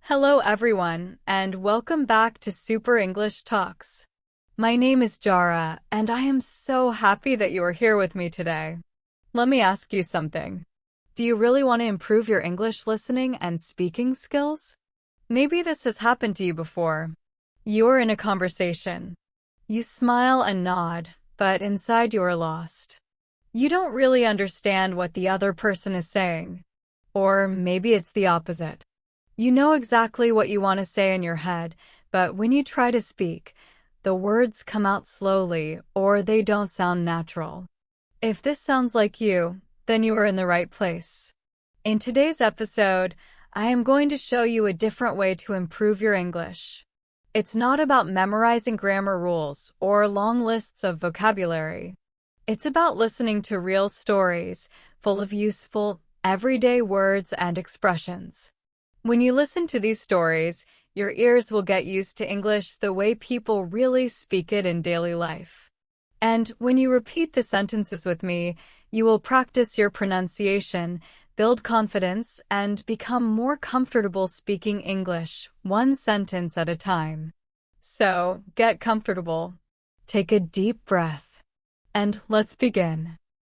Hello everyone, and welcome back to Super English Talks. My name is Jara, and I am so happy that you are here with me today. Let me ask you something. Do you really want to improve your English listening and speaking skills? Maybe this has happened to you before. You're in a conversation. You smile and nod, but inside you are lost. You don't really understand what the other person is saying. Or maybe it's the opposite. You know exactly what you want to say in your head, but when you try to speak, the words come out slowly or they don't sound natural. If this sounds like you, then you are in the right place. In today's episode, I am going to show you a different way to improve your English. It's not about memorizing grammar rules or long lists of vocabulary. It's about listening to real stories full of useful, everyday words and expressions. When you listen to these stories, your ears will get used to English the way people really speak it in daily life. And when you repeat the sentences with me, you will practice your pronunciation, build confidence, and become more comfortable speaking English, one sentence at a time. So, get comfortable. Take a deep breath. And let's begin.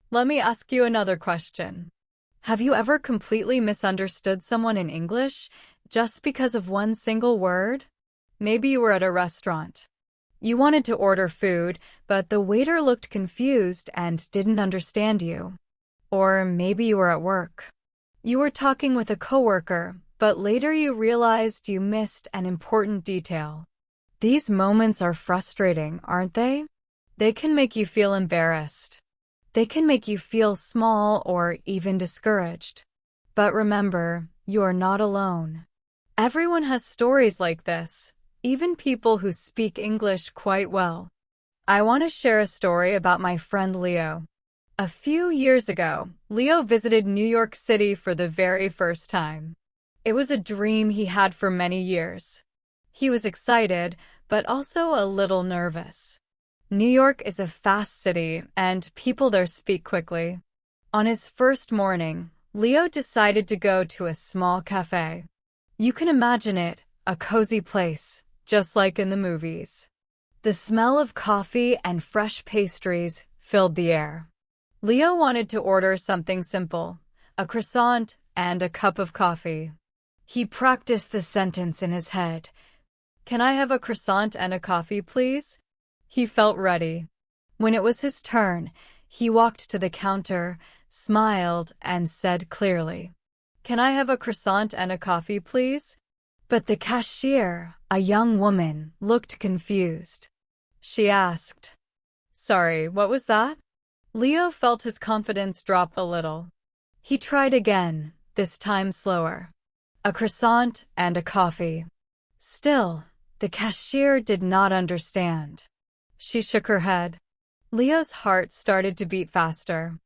Let me ask you another question. Have you ever completely misunderstood someone in English just because of one single word? Maybe you were at a restaurant. You wanted to order food, but the waiter looked confused and didn't understand you. Or maybe you were at work. You were talking with a coworker, but later you realized you missed an important detail. These moments are frustrating, aren't they? They can make you feel embarrassed. They can make you feel small or even discouraged. But remember, you are not alone. Everyone has stories like this, even people who speak English quite well. I want to share a story about my friend Leo. A few years ago, Leo visited New York City for the very first time. It was a dream he had for many years. He was excited, but also a little nervous. New York is a fast city, and people there speak quickly. On his first morning, Leo decided to go to a small cafe. You can imagine it, a cozy place, just like in the movies. The smell of coffee and fresh pastries filled the air. Leo wanted to order something simple, a croissant and a cup of coffee. He practiced the sentence in his head. "Can I have a croissant and a coffee, please?" He felt ready. When it was his turn, he walked to the counter, smiled, and said clearly, "Can I have a croissant and a coffee, please?" But the cashier, a young woman, looked confused. She asked, "Sorry, what was that?" Leo felt his confidence drop a little. He tried again, this time slower. "A croissant and a coffee." Still, the cashier did not understand. She shook her head. Leo's heart started to beat faster.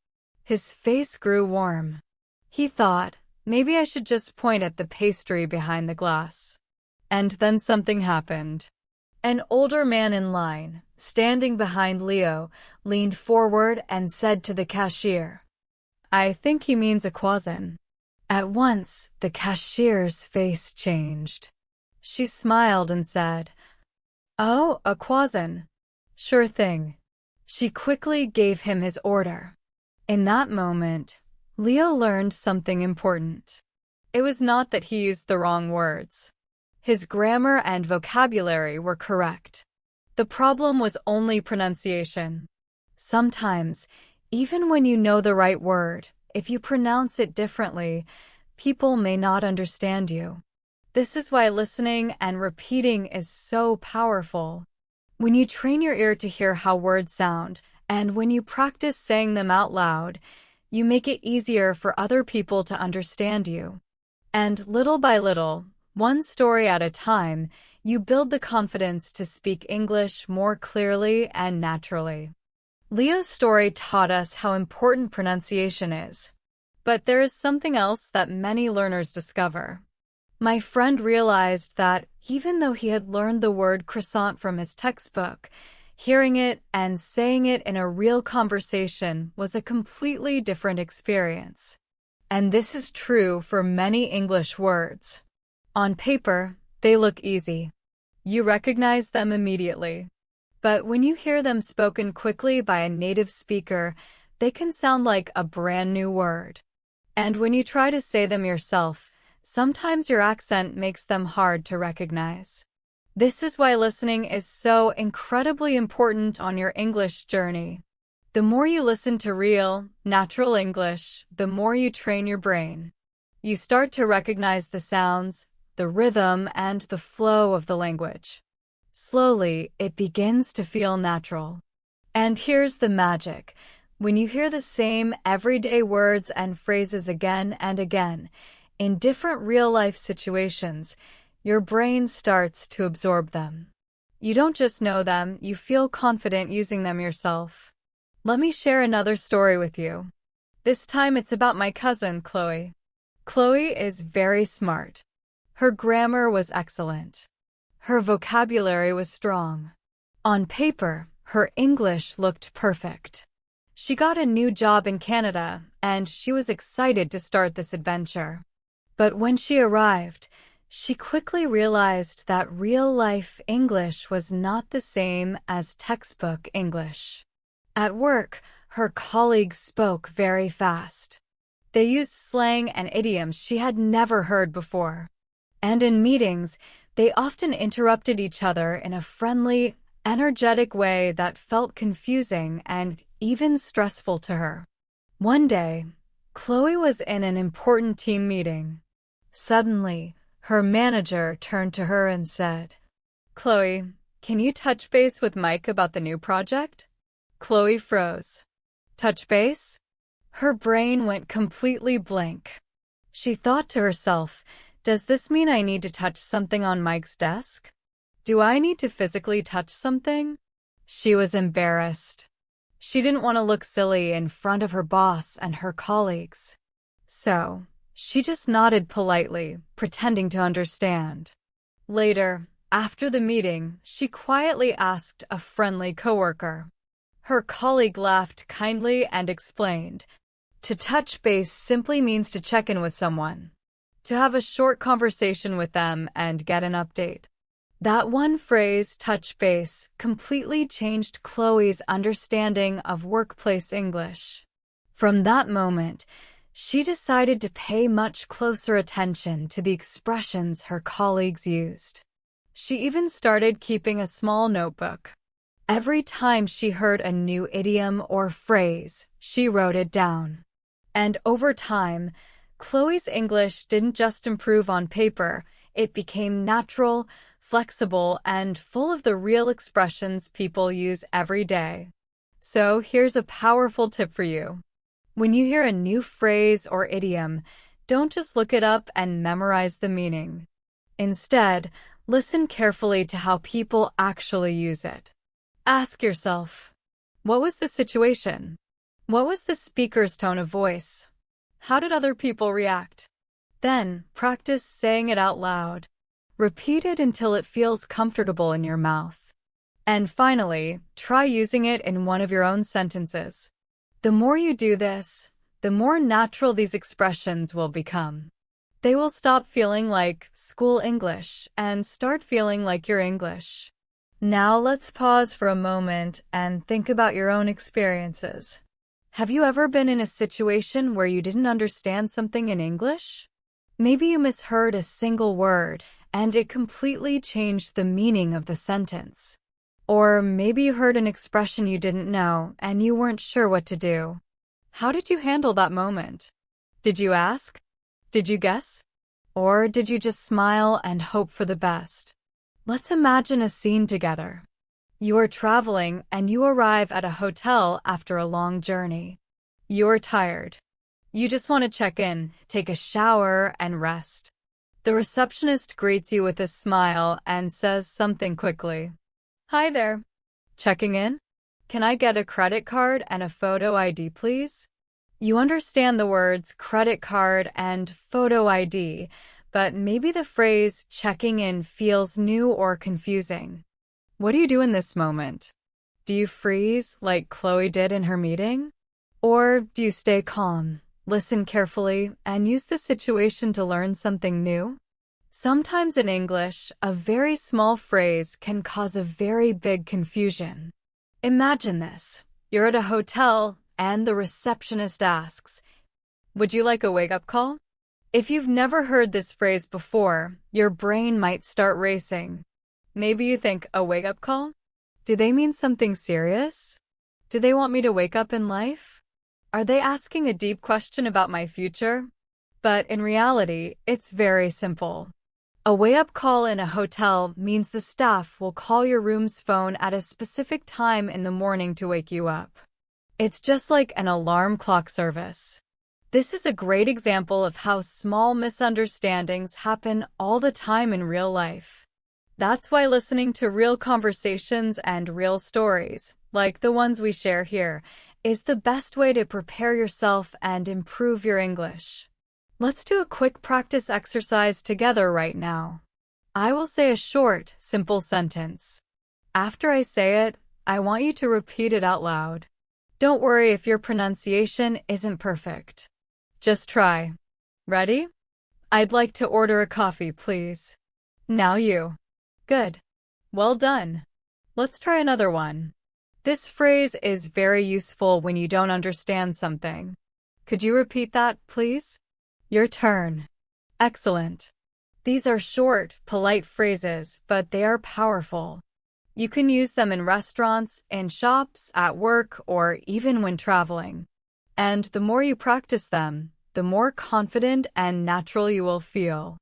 His face grew warm. He thought, maybe I should just point at the pastry behind the glass. And then something happened. An older man in line, standing behind Leo, leaned forward and said to the cashier, "I think he means a croissant." At once, the cashier's face changed. She smiled and said, "Oh, a croissant. Sure thing." She quickly gave him his order. In that moment, Leo learned something important. It was not that he used the wrong words. His grammar and vocabulary were correct. The problem was only pronunciation. Sometimes, even when you know the right word, if you pronounce it differently, people may not understand you. This is why listening and repeating is so powerful. When you train your ear to hear how words sound, and when you practice saying them out loud, you make it easier for other people to understand you. And little by little, one story at a time, you build the confidence to speak English more clearly and naturally. Leo's story taught us how important pronunciation is. But there is something else that many learners discover. My friend realized that even though he had learned the word croissant from his textbook, hearing it and saying it in a real conversation was a completely different experience. And this is true for many English words. On paper, they look easy. You recognize them immediately. But when you hear them spoken quickly by a native speaker, they can sound like a brand new word. And when you try to say them yourself, sometimes your accent makes them hard to recognize. This is why listening is so incredibly important on your English journey. The more you listen to real, natural English, the more you train your brain. You start to recognize the sounds, the rhythm, and the flow of the language. Slowly, it begins to feel natural. And here's the magic. When you hear the same everyday words and phrases again and again, in different real-life situations, your brain starts to absorb them. You don't just know them, you feel confident using them yourself. Let me share another story with you. This time it's about my cousin, Chloe. Chloe is very smart. Her grammar was excellent. Her vocabulary was strong. On paper, her English looked perfect. She got a new job in Canada, and she was excited to start this adventure. But when she arrived, she quickly realized that real-life English was not the same as textbook English. At work, her colleagues spoke very fast. They used slang and idioms she had never heard before. And in meetings, they often interrupted each other in a friendly, energetic way that felt confusing and even stressful to her. One day, Chloe was in an important team meeting. Suddenly, her manager turned to her and said, "Chloe, can you touch base with Mike about the new project?" Chloe froze. Touch base? Her brain went completely blank. She thought to herself, does this mean I need to touch something on Mike's desk? Do I need to physically touch something? She was embarrassed. She didn't want to look silly in front of her boss and her colleagues. So, she just nodded politely, pretending to understand. Later, after the meeting, she quietly asked a friendly coworker. Her colleague laughed kindly and explained, "To touch base simply means to check in with someone. To have a short conversation with them and get an update." That one phrase, touch base, completely changed Chloe's understanding of workplace English. From that moment, she decided to pay much closer attention to the expressions her colleagues used. She even started keeping a small notebook. Every time she heard a new idiom or phrase, she wrote it down. And over time, Chloe's English didn't just improve on paper, it became natural, flexible, and full of the real expressions people use every day. So here's a powerful tip for you. When you hear a new phrase or idiom, don't just look it up and memorize the meaning. Instead, listen carefully to how people actually use it. Ask yourself, what was the situation? What was the speaker's tone of voice? How did other people react? Then, practice saying it out loud. Repeat it until it feels comfortable in your mouth. And finally, try using it in one of your own sentences. The more you do this, the more natural these expressions will become. They will stop feeling like school English and start feeling like your English. Now let's pause for a moment and think about your own experiences. Have you ever been in a situation where you didn't understand something in English? Maybe you misheard a single word and it completely changed the meaning of the sentence. Or maybe you heard an expression you didn't know and you weren't sure what to do. How did you handle that moment? Did you ask? Did you guess? Or did you just smile and hope for the best? Let's imagine a scene together. You are traveling and you arrive at a hotel after a long journey. You're tired. You just want to check in, take a shower, and rest. The receptionist greets you with a smile and says something quickly. "Hi there. Checking in? Can I get a credit card and a photo ID, please?" You understand the words credit card and photo ID, but maybe the phrase checking in feels new or confusing. What do you do in this moment? Do you freeze like Chloe did in her meeting? Or do you stay calm, listen carefully, and use the situation to learn something new? Sometimes in English, a very small phrase can cause a very big confusion. Imagine this. You're at a hotel and the receptionist asks, "Would you like a wake-up call?" If you've never heard this phrase before, your brain might start racing. Maybe you think, a wake-up call? Do they mean something serious? Do they want me to wake up in life? Are they asking a deep question about my future? But in reality, it's very simple. A wake-up call in a hotel means the staff will call your room's phone at a specific time in the morning to wake you up. It's just like an alarm clock service. This is a great example of how small misunderstandings happen all the time in real life. That's why listening to real conversations and real stories, like the ones we share here, is the best way to prepare yourself and improve your English. Let's do a quick practice exercise together right now. I will say a short, simple sentence. After I say it, I want you to repeat it out loud. Don't worry if your pronunciation isn't perfect. Just try. Ready? I'd like to order a coffee, please. Now you. Good. Well done. Let's try another one. This phrase is very useful when you don't understand something. Could you repeat that, please? Your turn. Excellent. These are short, polite phrases, but they are powerful. You can use them in restaurants, in shops, at work, or even when traveling. And the more you practice them, the more confident and natural you will feel.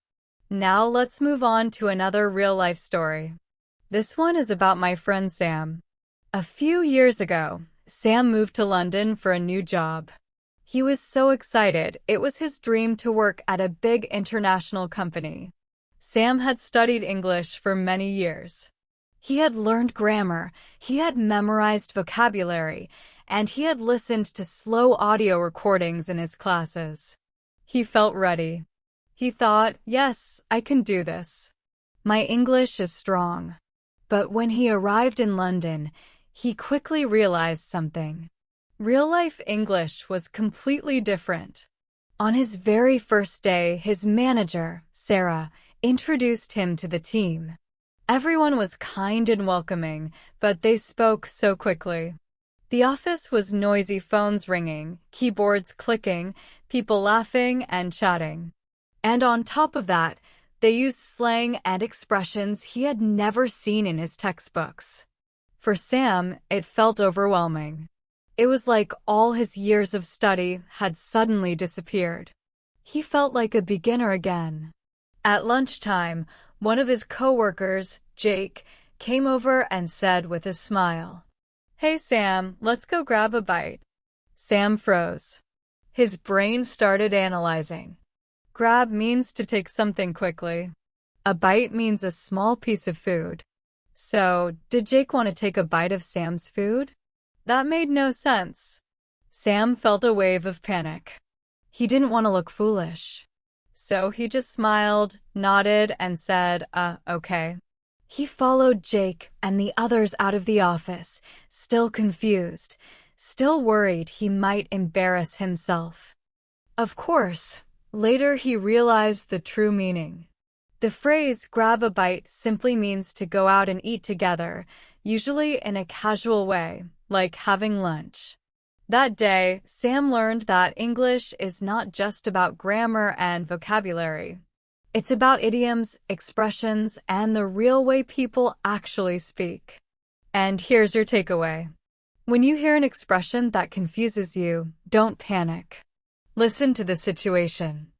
Now let's move on to another real-life story. This one is about my friend Sam. A few years ago, Sam moved to London for a new job. He was so excited. It was his dream to work at a big international company. Sam had studied English for many years. He had learned grammar, he had memorized vocabulary, and he had listened to slow audio recordings in his classes. He felt ready. He thought, yes, I can do this. My English is strong. But when he arrived in London, he quickly realized something. Real-life English was completely different. On his very first day, his manager, Sarah, introduced him to the team. Everyone was kind and welcoming, but they spoke so quickly. The office was noisy, phones ringing, keyboards clicking, people laughing and chatting. And on top of that, they used slang and expressions he had never seen in his textbooks. For Sam, it felt overwhelming. It was like all his years of study had suddenly disappeared. He felt like a beginner again. At lunchtime, one of his coworkers, Jake, came over and said with a smile, "Hey Sam, let's go grab a bite." Sam froze. His brain started analyzing. Grab means to take something quickly. A bite means a small piece of food. So, did Jake want to take a bite of Sam's food? That made no sense. Sam felt a wave of panic. He didn't want to look foolish. So he just smiled, nodded, and said, okay. He followed Jake and the others out of the office, still confused, still worried he might embarrass himself. Of course, later he realized the true meaning. The phrase grab a bite simply means to go out and eat together, usually in a casual way, like having lunch. That day, Sam learned that English is not just about grammar and vocabulary. It's about idioms, expressions, and the real way people actually speak. And here's your takeaway. When you hear an expression that confuses you, don't panic. Listen to the situation.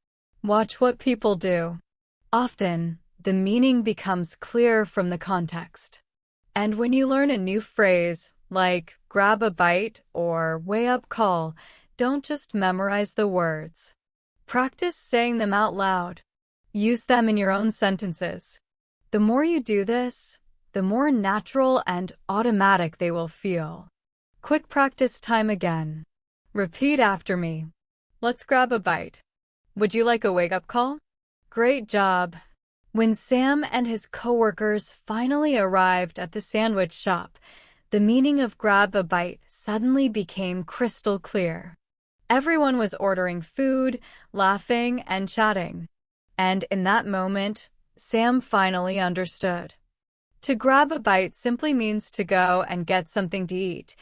Watch what people do. Often, the meaning becomes clear from the context. And when you learn a new phrase, like grab a bite or way up call, don't just memorize the words. Practice saying them out loud. Use them in your own sentences. The more you do this, the more natural and automatic they will feel. Quick practice time again. Repeat after me. Let's grab a bite. Would you like a wake-up call? Great job. When Sam and his coworkers finally arrived at the sandwich shop, the meaning of grab a bite suddenly became crystal clear. Everyone was ordering food, laughing, and chatting. And in that moment, Sam finally understood. To grab a bite simply means to go and get something to eat,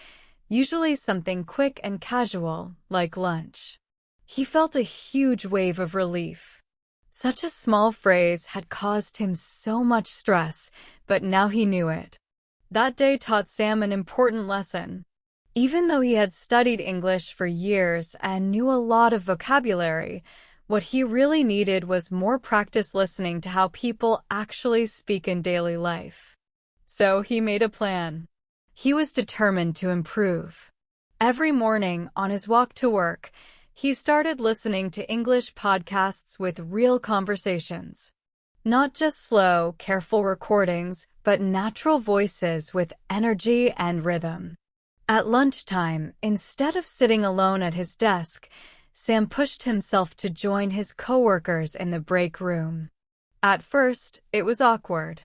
usually something quick and casual, like lunch. He felt a huge wave of relief. Such a small phrase had caused him so much stress, but now he knew it. That day taught Sam an important lesson. Even though he had studied English for years and knew a lot of vocabulary, what he really needed was more practice listening to how people actually speak in daily life. So he made a plan. He was determined to improve. Every morning, on his walk to work, he started listening to English podcasts with real conversations. Not just slow, careful recordings, but natural voices with energy and rhythm. At lunchtime, instead of sitting alone at his desk, Sam pushed himself to join his coworkers in the break room. At first, it was awkward.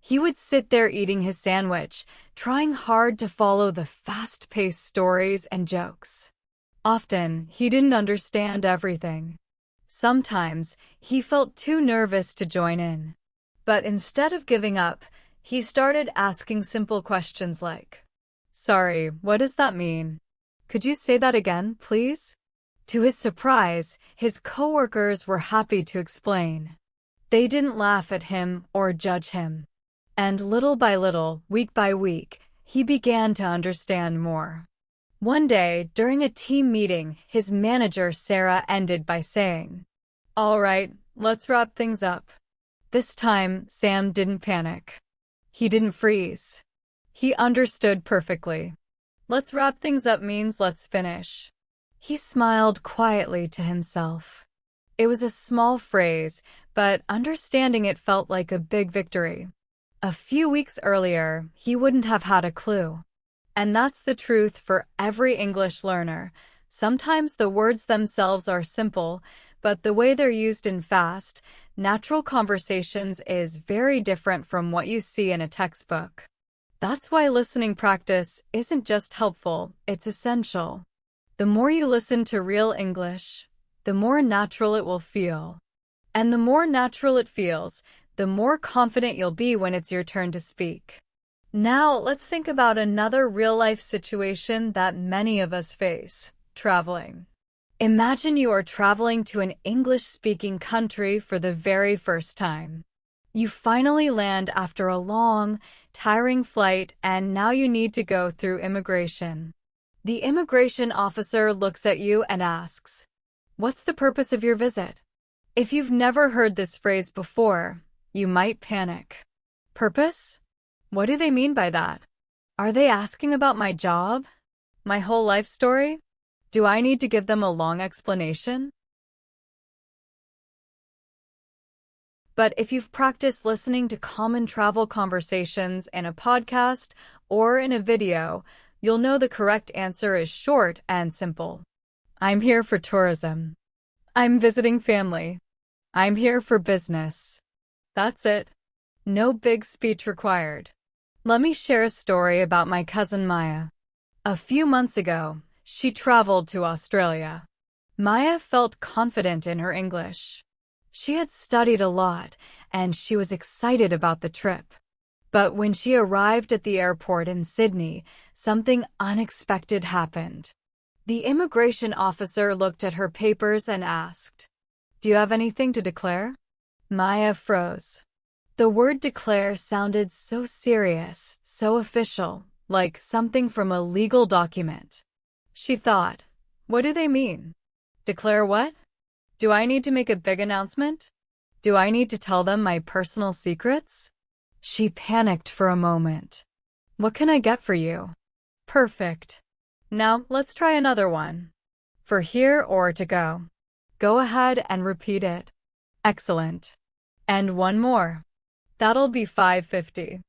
He would sit there eating his sandwich, trying hard to follow the fast-paced stories and jokes. Often, he didn't understand everything. Sometimes, he felt too nervous to join in. But instead of giving up, he started asking simple questions like, "Sorry, what does that mean? Could you say that again, please?" To his surprise, his coworkers were happy to explain. They didn't laugh at him or judge him. And little by little, week by week, he began to understand more. One day, during a team meeting, his manager, Sarah, ended by saying, "All right, let's wrap things up." This time, Sam didn't panic. He didn't freeze. He understood perfectly. Let's wrap things up means let's finish. He smiled quietly to himself. It was a small phrase, but understanding it felt like a big victory. A few weeks earlier, he wouldn't have had a clue. And that's the truth for every English learner. Sometimes the words themselves are simple, but the way they're used in fast, natural conversations is very different from what you see in a textbook. That's why listening practice isn't just helpful, it's essential. The more you listen to real English, the more natural it will feel. And the more natural it feels, the more confident you'll be when it's your turn to speak. Now, let's think about another real-life situation that many of us face: traveling. Imagine you are traveling to an English-speaking country for the very first time. You finally land after a long, tiring flight, and now you need to go through immigration. The immigration officer looks at you and asks, "What's the purpose of your visit?" If you've never heard this phrase before, you might panic. Purpose? What do they mean by that? Are they asking about my job? My whole life story? Do I need to give them a long explanation? But if you've practiced listening to common travel conversations in a podcast or in a video, you'll know the correct answer is short and simple. I'm here for tourism. I'm visiting family. I'm here for business. That's it. No big speech required. Let me share a story about my cousin Maya. A few months ago, she traveled to Australia. Maya felt confident in her English. She had studied a lot, and she was excited about the trip. But when she arrived at the airport in Sydney, something unexpected happened. The immigration officer looked at her papers and asked, "Do you have anything to declare?" Maya froze. The word declare sounded so serious, so official, like something from a legal document. She thought, what do they mean? Declare what? Do I need to make a big announcement? Do I need to tell them my personal secrets? She panicked for a moment. What can I get for you? Perfect. Now let's try another one. For here or to go. Go ahead and repeat it. Excellent. And one more. That'll be $5.50.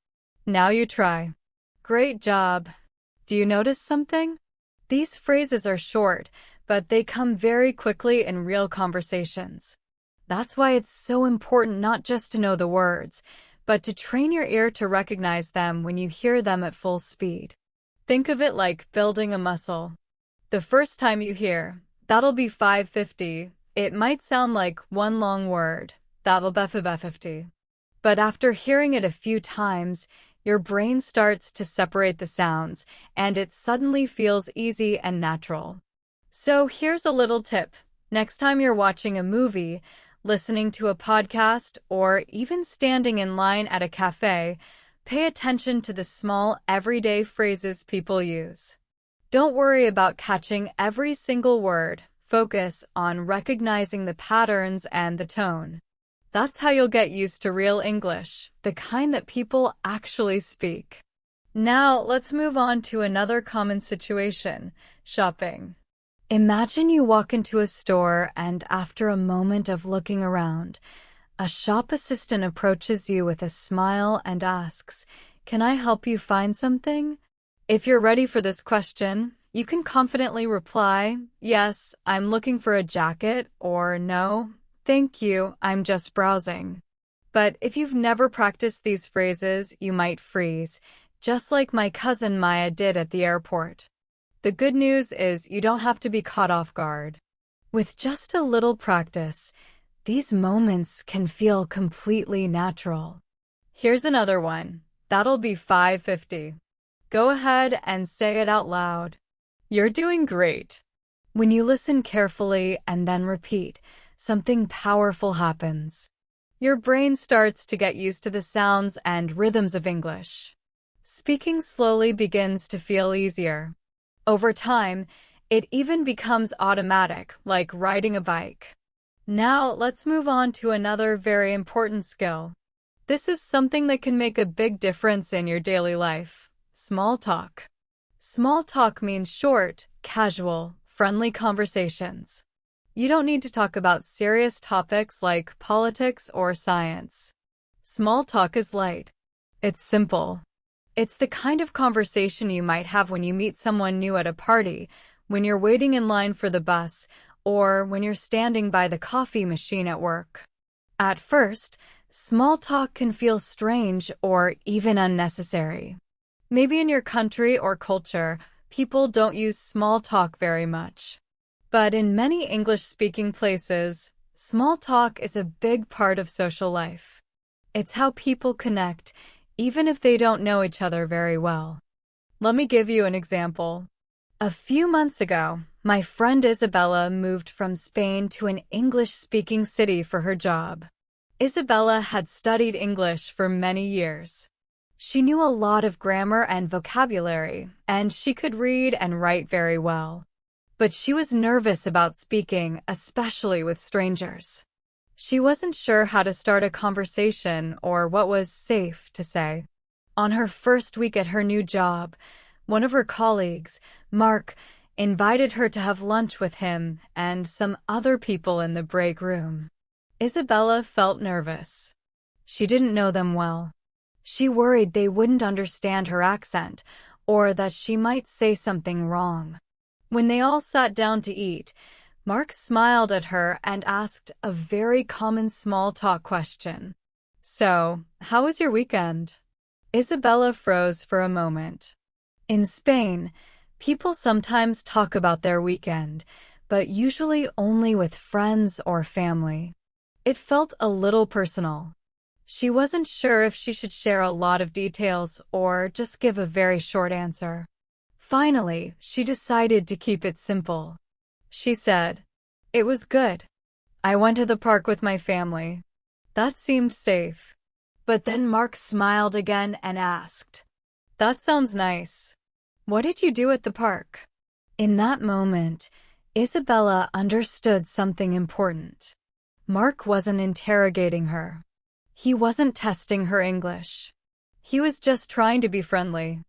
Now you try. Great job. Do you notice something? These phrases are short, but they come very quickly in real conversations. That's why it's so important not just to know the words, but to train your ear to recognize them when you hear them at full speed. Think of it like building a muscle. The first time you hear, "That'll be $5.50, it might sound like one long word, "That'll be $5.50. But after hearing it a few times, your brain starts to separate the sounds, and it suddenly feels easy and natural. So here's a little tip. Next time you're watching a movie, listening to a podcast, or even standing in line at a cafe, pay attention to the small, everyday phrases people use. Don't worry about catching every single word. Focus on recognizing the patterns and the tone. That's how you'll get used to real English, the kind that people actually speak. Now, let's move on to another common situation: shopping. Imagine you walk into a store and after a moment of looking around, a shop assistant approaches you with a smile and asks, "Can I help you find something?" If you're ready for this question, you can confidently reply, "Yes, I'm looking for a jacket," or "No, thank you, I'm just browsing." But if you've never practiced these phrases, you might freeze, just like my cousin Maya did at the airport. The good news is you don't have to be caught off guard. With just a little practice, these moments can feel completely natural. Here's another one. That'll be 550. Go ahead and say it out loud. You're doing great. When you listen carefully and then repeat, something powerful happens. Your brain starts to get used to the sounds and rhythms of English. Speaking slowly begins to feel easier. Over time, it even becomes automatic, like riding a bike. Now, let's move on to another very important skill. This is something that can make a big difference in your daily life: small talk. Small talk means short, casual, friendly conversations. You don't need to talk about serious topics like politics or science. Small talk is light. It's simple. It's the kind of conversation you might have when you meet someone new at a party, when you're waiting in line for the bus, or when you're standing by the coffee machine at work. At first, small talk can feel strange or even unnecessary. Maybe in your country or culture, people don't use small talk very much. But in many English-speaking places, small talk is a big part of social life. It's how people connect, even if they don't know each other very well. Let me give you an example. A few months ago, my friend Isabella moved from Spain to an English-speaking city for her job. Isabella had studied English for many years. She knew a lot of grammar and vocabulary, and she could read and write very well. But she was nervous about speaking, especially with strangers. She wasn't sure how to start a conversation or what was safe to say. On her first week at her new job, one of her colleagues, Mark, invited her to have lunch with him and some other people in the break room. Isabella felt nervous. She didn't know them well. She worried they wouldn't understand her accent or that she might say something wrong. When they all sat down to eat, Mark smiled at her and asked a very common small talk question. "So, how was your weekend?" Isabella froze for a moment. In Spain, people sometimes talk about their weekend, but usually only with friends or family. It felt a little personal. She wasn't sure if she should share a lot of details or just give a very short answer. Finally, she decided to keep it simple. She said, "It was good. I went to the park with my family." That seemed safe. But then Mark smiled again and asked, "That sounds nice. What did you do at the park?" In that moment, Isabella understood something important. Mark wasn't interrogating her. He wasn't testing her English. He was just trying to be friendly.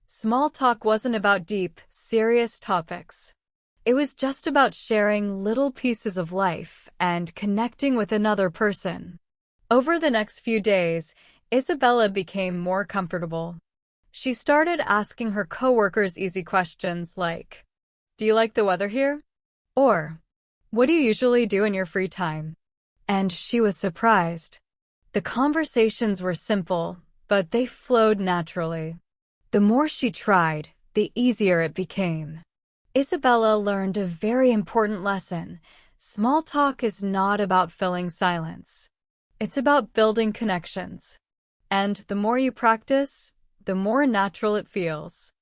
Small talk wasn't about deep, serious topics. It was just about sharing little pieces of life and connecting with another person. Over the next few days, Isabella became more comfortable. She started asking her coworkers easy questions like, "Do you like the weather here?" Or, "What do you usually do in your free time?" And she was surprised. The conversations were simple, but they flowed naturally. The more she tried, the easier it became. Isabella learned a very important lesson. Small talk is not about filling silence. It's about building connections. And the more you practice, the more natural it feels.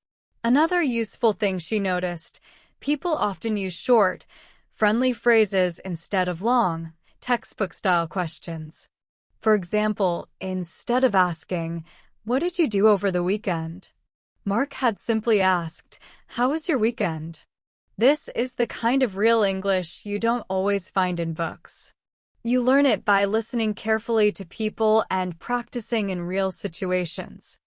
Another useful thing she noticed, people often use short, friendly phrases instead of long, textbook-style questions. For example, instead of asking, "What did you do over the weekend?" Mark had simply asked, "How was your weekend?" This is the kind of real English you don't always find in books. You learn it by listening carefully to people and practicing in real situations.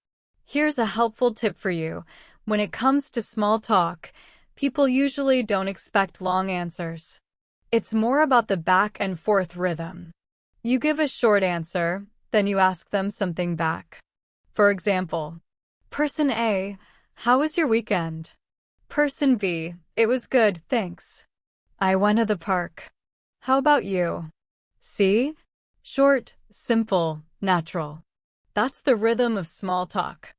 Here's a helpful tip for you. When it comes to small talk, people usually don't expect long answers. It's more about the back and forth rhythm. You give a short answer, then you ask them something back. For example, Person A, "How was your weekend?" Person B, "It was good, thanks. I went to the park. How about you?" See? Short, simple, natural. That's the rhythm of small talk.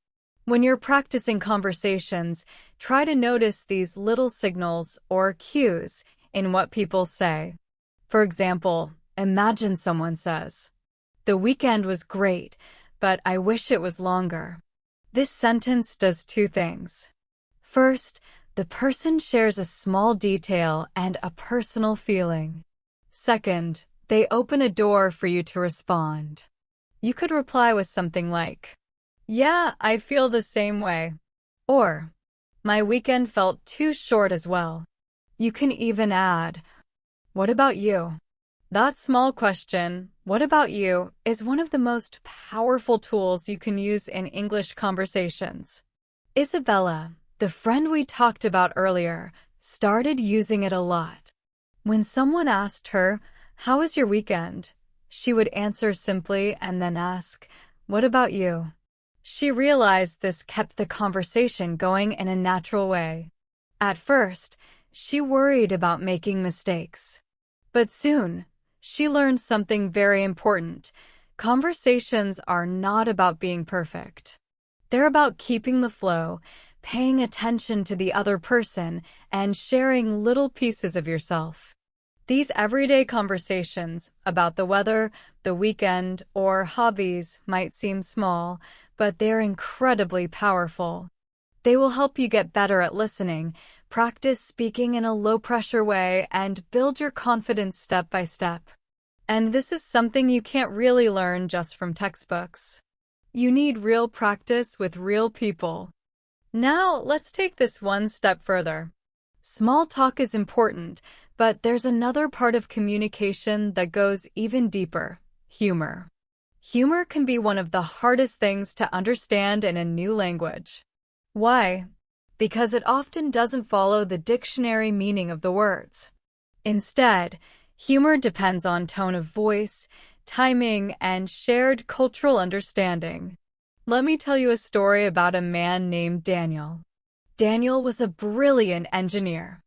When you're practicing conversations, try to notice these little signals or cues in what people say. For example, imagine someone says, "The weekend was great, but I wish it was longer." This sentence does two things. First, the person shares a small detail and a personal feeling. Second, they open a door for you to respond. You could reply with something like, "Yeah, I feel the same way." Or, "My weekend felt too short as well." You can even add, "What about you?" That small question, "What about you?" is one of the most powerful tools you can use in English conversations. Isabella, the friend we talked about earlier, started using it a lot. When someone asked her, "How was your weekend?" she would answer simply and then ask, "What about you?" She realized this kept the conversation going in a natural way. At first, she worried about making mistakes. But soon, she learned something very important. Conversations are not about being perfect. They're about keeping the flow, paying attention to the other person, and sharing little pieces of yourself. These everyday conversations about the weather, the weekend, or hobbies might seem small, but they're incredibly powerful. They will help you get better at listening, practice speaking in a low-pressure way, and build your confidence step by step. And this is something you can't really learn just from textbooks. You need real practice with real people. Now, let's take this one step further. Small talk is important, but there's another part of communication that goes even deeper: humor. Humor can be one of the hardest things to understand in a new language. Why? Because it often doesn't follow the dictionary meaning of the words. Instead, humor depends on tone of voice, timing, and shared cultural understanding. Let me tell you a story about a man named Daniel. Daniel was a brilliant engineer.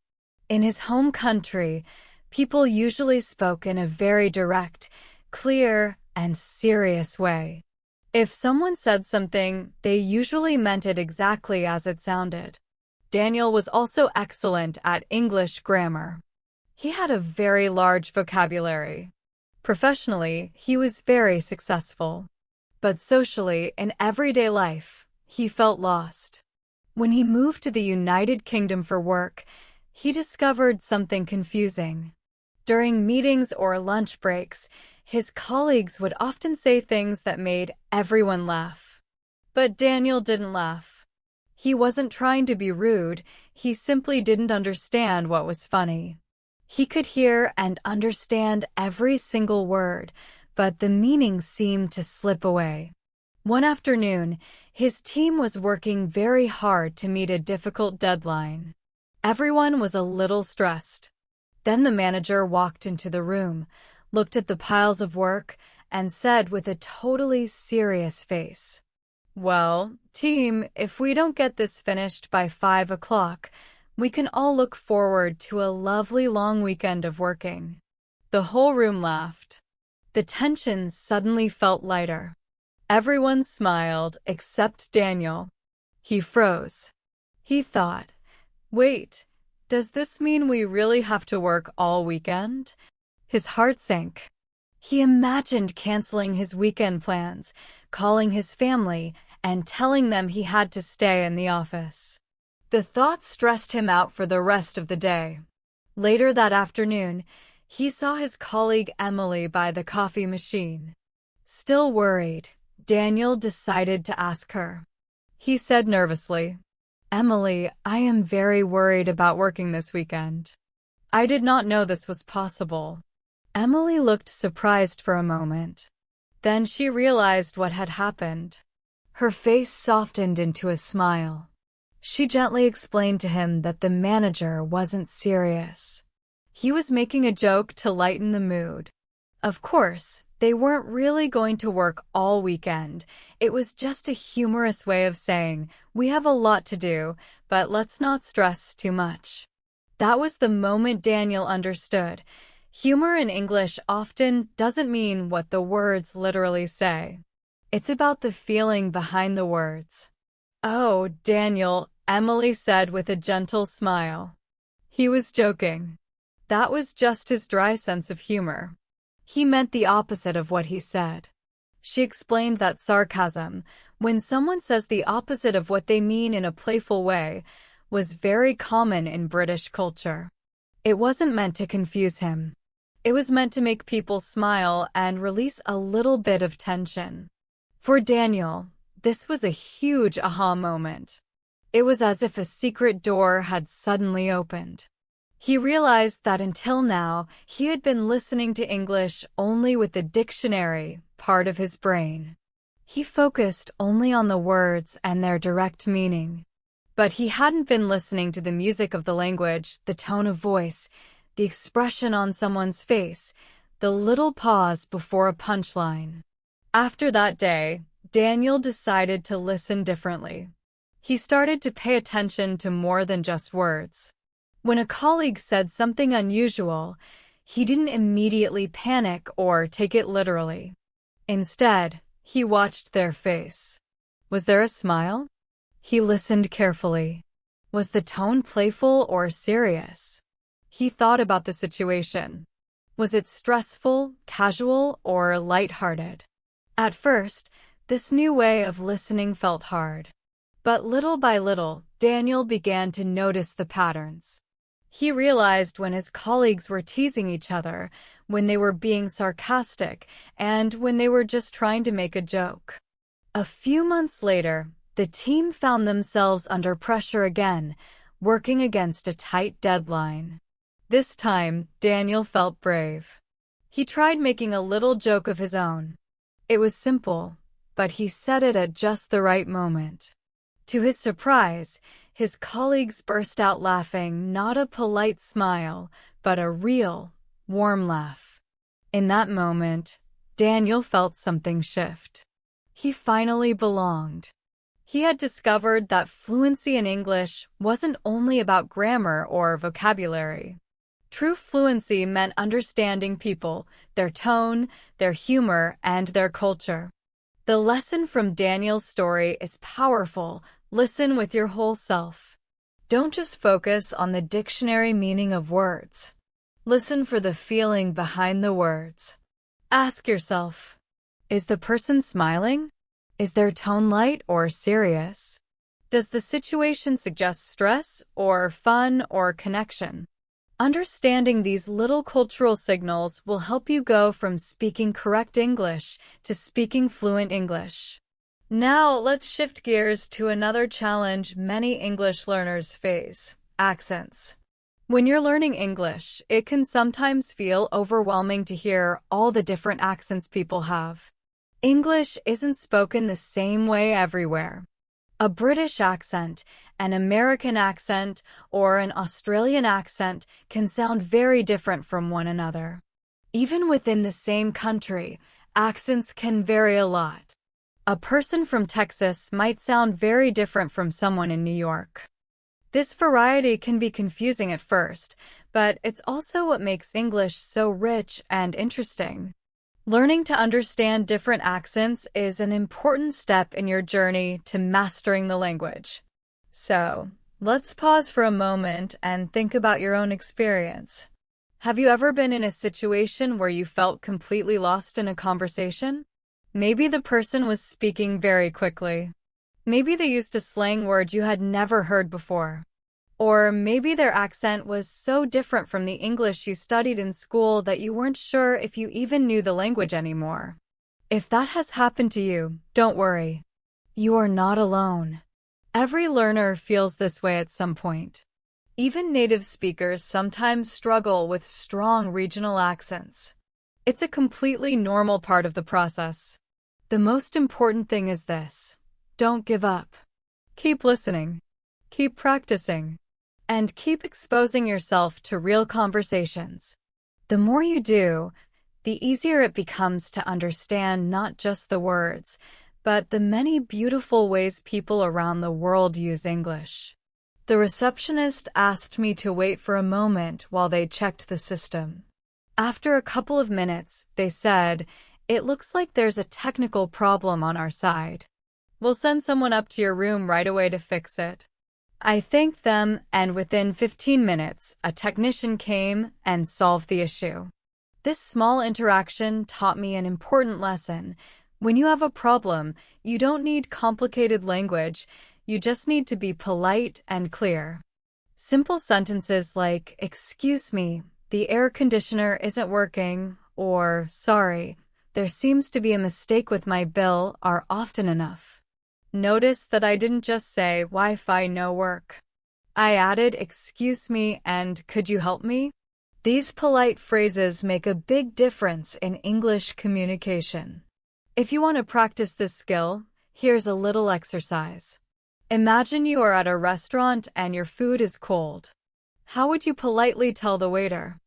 In his home country, people usually spoke in a very direct, clear, and serious way. If someone said something, they usually meant it exactly as it sounded. Daniel was also excellent at English grammar. He had a very large vocabulary. Professionally, he was very successful. But socially, in everyday life, he felt lost. When he moved to the United Kingdom for work, he discovered something confusing. During meetings or lunch breaks, his colleagues would often say things that made everyone laugh. But Daniel didn't laugh. He wasn't trying to be rude, he simply didn't understand what was funny. He could hear and understand every single word, but the meaning seemed to slip away. One afternoon, his team was working very hard to meet a difficult deadline. Everyone was a little stressed. Then the manager walked into the room, looked at the piles of work, and said with a totally serious face, "Well, team, if we don't get this finished by 5 o'clock, we can all look forward to a lovely long weekend of working." The whole room laughed. The tension suddenly felt lighter. Everyone smiled except Daniel. He froze. He thought, "Wait, does this mean we really have to work all weekend?" His heart sank. He imagined canceling his weekend plans, calling his family, and telling them he had to stay in the office. The thought stressed him out for the rest of the day. Later that afternoon, he saw his colleague Emily by the coffee machine. Still worried, Daniel decided to ask her. He said nervously, "Emily, I am very worried about working this weekend. I did not know this was possible." Emily looked surprised for a moment. Then she realized what had happened. Her face softened into a smile. She gently explained to him that the manager wasn't serious. He was making a joke to lighten the mood. Of course, they weren't really going to work all weekend. It was just a humorous way of saying, "We have a lot to do, but let's not stress too much." That was the moment Daniel understood. Humor in English often doesn't mean what the words literally say. It's about the feeling behind the words. "Oh, Daniel," Emily said with a gentle smile. He was joking. That was just his dry sense of humor. He meant the opposite of what he said. She explained that sarcasm, when someone says the opposite of what they mean in a playful way, was very common in British culture. It wasn't meant to confuse him. It was meant to make people smile and release a little bit of tension. For Daniel, this was a huge aha moment. It was as if a secret door had suddenly opened. He realized that until now, he had been listening to English only with the dictionary part of his brain. He focused only on the words and their direct meaning. But he hadn't been listening to the music of the language, the tone of voice, the expression on someone's face, the little pause before a punchline. After that day, Daniel decided to listen differently. He started to pay attention to more than just words. When a colleague said something unusual, he didn't immediately panic or take it literally. Instead, he watched their face. Was there a smile? He listened carefully. Was the tone playful or serious? He thought about the situation. Was it stressful, casual, or lighthearted? At first, this new way of listening felt hard. But little by little, Daniel began to notice the patterns. He realized when his colleagues were teasing each other, when they were being sarcastic, and when they were just trying to make a joke. A few months later, the team found themselves under pressure again, working against a tight deadline. This time, Daniel felt brave. He tried making a little joke of his own. It was simple, but he said it at just the right moment. To his surprise, his colleagues burst out laughing, not a polite smile, but a real, warm laugh. In that moment, Daniel felt something shift. He finally belonged. He had discovered that fluency in English wasn't only about grammar or vocabulary. True fluency meant understanding people, their tone, their humor, and their culture. The lesson from Daniel's story is powerful. Listen with your whole self. Don't just focus on the dictionary meaning of words. Listen for the feeling behind the words. Ask yourself, is the person smiling? Is their tone light or serious? Does the situation suggest stress or fun or connection? Understanding these little cultural signals will help you go from speaking correct English to speaking fluent English. Now, let's shift gears to another challenge many English learners face: accents. When you're learning English, it can sometimes feel overwhelming to hear all the different accents people have. English isn't spoken the same way everywhere. A British accent, an American accent, or an Australian accent can sound very different from one another. Even within the same country, accents can vary a lot. A person from Texas might sound very different from someone in New York. This variety can be confusing at first, but it's also what makes English so rich and interesting. Learning to understand different accents is an important step in your journey to mastering the language. So, let's pause for a moment and think about your own experience. Have you ever been in a situation where you felt completely lost in a conversation? Maybe the person was speaking very quickly. Maybe they used a slang word you had never heard before. Or maybe their accent was so different from the English you studied in school that you weren't sure if you even knew the language anymore. If that has happened to you, don't worry. You are not alone. Every learner feels this way at some point. Even native speakers sometimes struggle with strong regional accents. It's a completely normal part of the process. The most important thing is this: don't give up. Keep listening. Keep practicing. And keep exposing yourself to real conversations. The more you do, the easier it becomes to understand not just the words, but the many beautiful ways people around the world use English. The receptionist asked me to wait for a moment while they checked the system. After a couple of minutes, they said, "It looks like there's a technical problem on our side. We'll send someone up to your room right away to fix it." I thanked them, and within 15 minutes, a technician came and solved the issue. This small interaction taught me an important lesson. When you have a problem, you don't need complicated language. You just need to be polite and clear. Simple sentences like, "Excuse me, the air conditioner isn't working," or "Sorry, there seems to be a mistake with my bill," are often enough. Notice that I didn't just say, "Wi-Fi no work." I added, "Excuse me, and could you help me?" These polite phrases make a big difference in English communication. If you want to practice this skill, here's a little exercise. Imagine you are at a restaurant and your food is cold. How would you politely tell the waiter?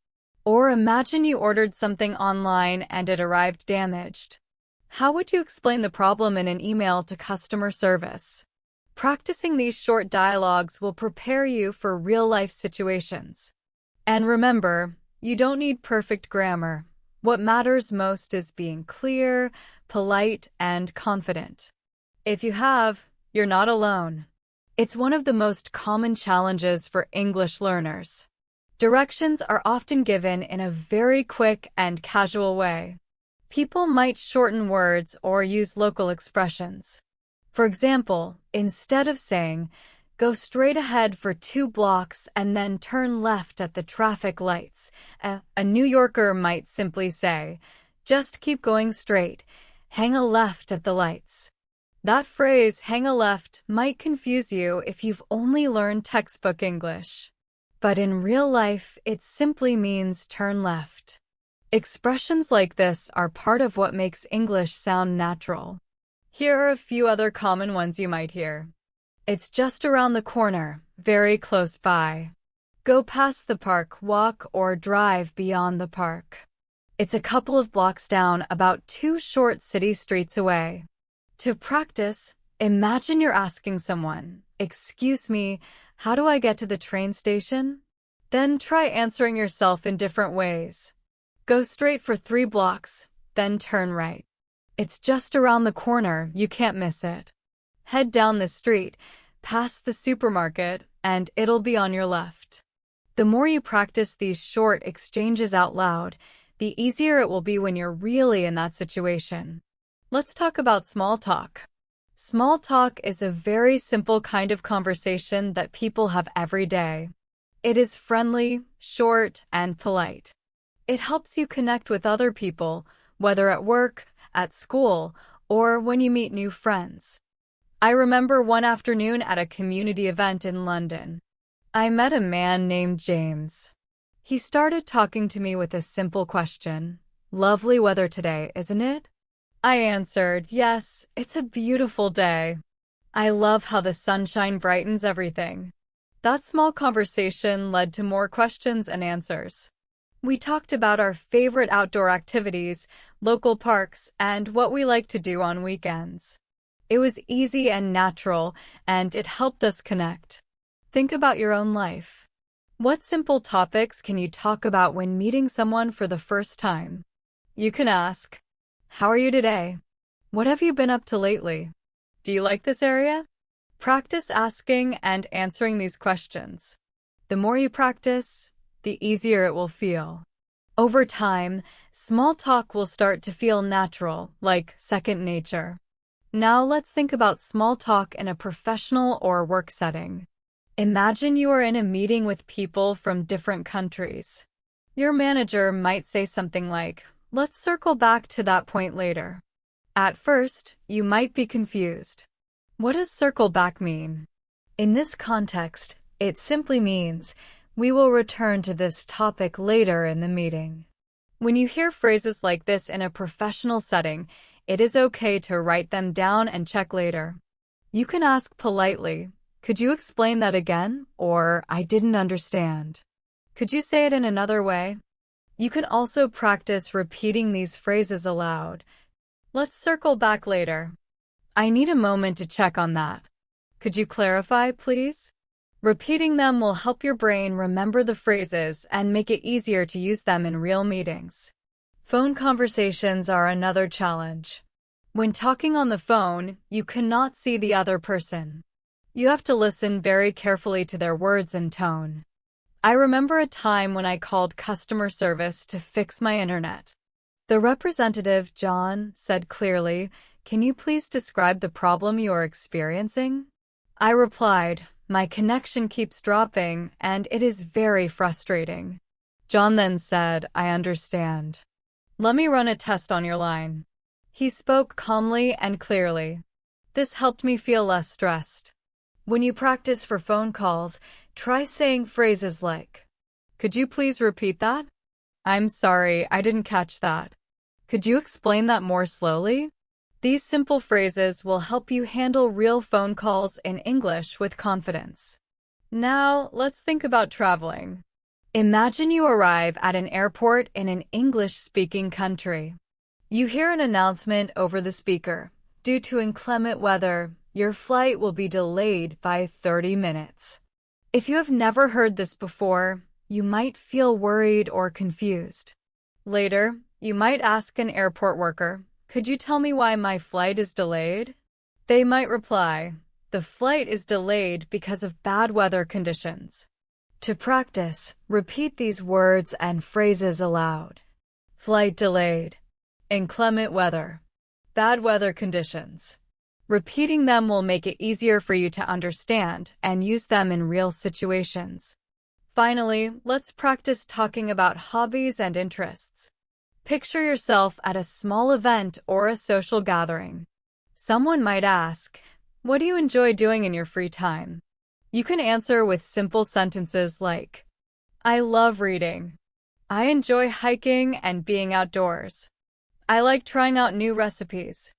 Or imagine you ordered something online and it arrived damaged. How would you explain the problem in an email to customer service? Practicing these short dialogues will prepare you for real-life situations. And remember, you don't need perfect grammar. What matters most is being clear, polite, and confident. If you have, you're not alone. It's one of the most common challenges for English learners. Directions are often given in a very quick and casual way. People might shorten words or use local expressions. For example, instead of saying, "Go straight ahead for 2 blocks and then turn left at the traffic lights," a New Yorker might simply say, "Just keep going straight, hang a left at the lights." That phrase, "hang a left," might confuse you if you've only learned textbook English. But in real life, it simply means turn left. Expressions like this are part of what makes English sound natural. Here are a few other common ones you might hear. "It's just around the corner, very close by." "Go past the park, walk or drive beyond the park." "It's a couple of blocks down, about 2 short city streets away." To practice, imagine you're asking someone, "Excuse me, how do I get to the train station?" Then try answering yourself in different ways. "Go straight for 3 blocks, then turn right." "It's just around the corner, you can't miss it." "Head down the street, past the supermarket, and it'll be on your left." The more you practice these short exchanges out loud, the easier it will be when you're really in that situation. Let's talk about small talk. Small talk is a very simple kind of conversation that people have every day. It is friendly, short, and polite. It helps you connect with other people, whether at work, at school, or when you meet new friends. I remember one afternoon at a community event in London. I met a man named James. He started talking to me with a simple question. "Lovely weather today, isn't it?" I answered, "Yes, it's a beautiful day. I love how the sunshine brightens everything." That small conversation led to more questions and answers. We talked about our favorite outdoor activities, local parks, and what we like to do on weekends. It was easy and natural, and it helped us connect. Think about your own life. What simple topics can you talk about when meeting someone for the first time? You can ask, "How are you today? What have you been up to lately? Do you like this area?" Practice asking and answering these questions. The more you practice, the easier it will feel. Over time, small talk will start to feel natural, like second nature. Now let's think about small talk in a professional or work setting. Imagine you are in a meeting with people from different countries. Your manager might say something like, "Let's circle back to that point later." At first, you might be confused. What does circle back mean? In this context, it simply means, "We will return to this topic later in the meeting." When you hear phrases like this in a professional setting, it is okay to write them down and check later. You can ask politely, "Could you explain that again?" Or, "I didn't understand. Could you say it in another way?" You can also practice repeating these phrases aloud. "Let's circle back later. I need a moment to check on that. Could you clarify, please?" Repeating them will help your brain remember the phrases and make it easier to use them in real meetings. Phone conversations are another challenge. When talking on the phone, you cannot see the other person. You have to listen very carefully to their words and tone. I remember a time when I called customer service to fix my internet. The representative, John, said clearly, "Can you please describe the problem you are experiencing?" I replied, "My connection keeps dropping, and it is very frustrating." John then said, "I understand. Let me run a test on your line." He spoke calmly and clearly. This helped me feel less stressed. When you practice for phone calls, try saying phrases like, "Could you please repeat that? I'm sorry, I didn't catch that. Could you explain that more slowly?" These simple phrases will help you handle real phone calls in English with confidence. Now, let's think about traveling. Imagine you arrive at an airport in an English-speaking country. You hear an announcement over the speaker. Due to inclement weather, your flight will be delayed by 30 minutes. If you have never heard this before, you might feel worried or confused. Later, you might ask an airport worker, "Could you tell me why my flight is delayed?" They might reply, "The flight is delayed because of bad weather conditions." To practice, repeat these words and phrases aloud. Flight delayed. Inclement weather. Bad weather conditions. Repeating them will make it easier for you to understand and use them in real situations. Finally, let's practice talking about hobbies and interests. Picture yourself at a small event or a social gathering. Someone might ask, "What do you enjoy doing in your free time?" You can answer with simple sentences like, "I love reading. I enjoy hiking and being outdoors. I like trying out new recipes."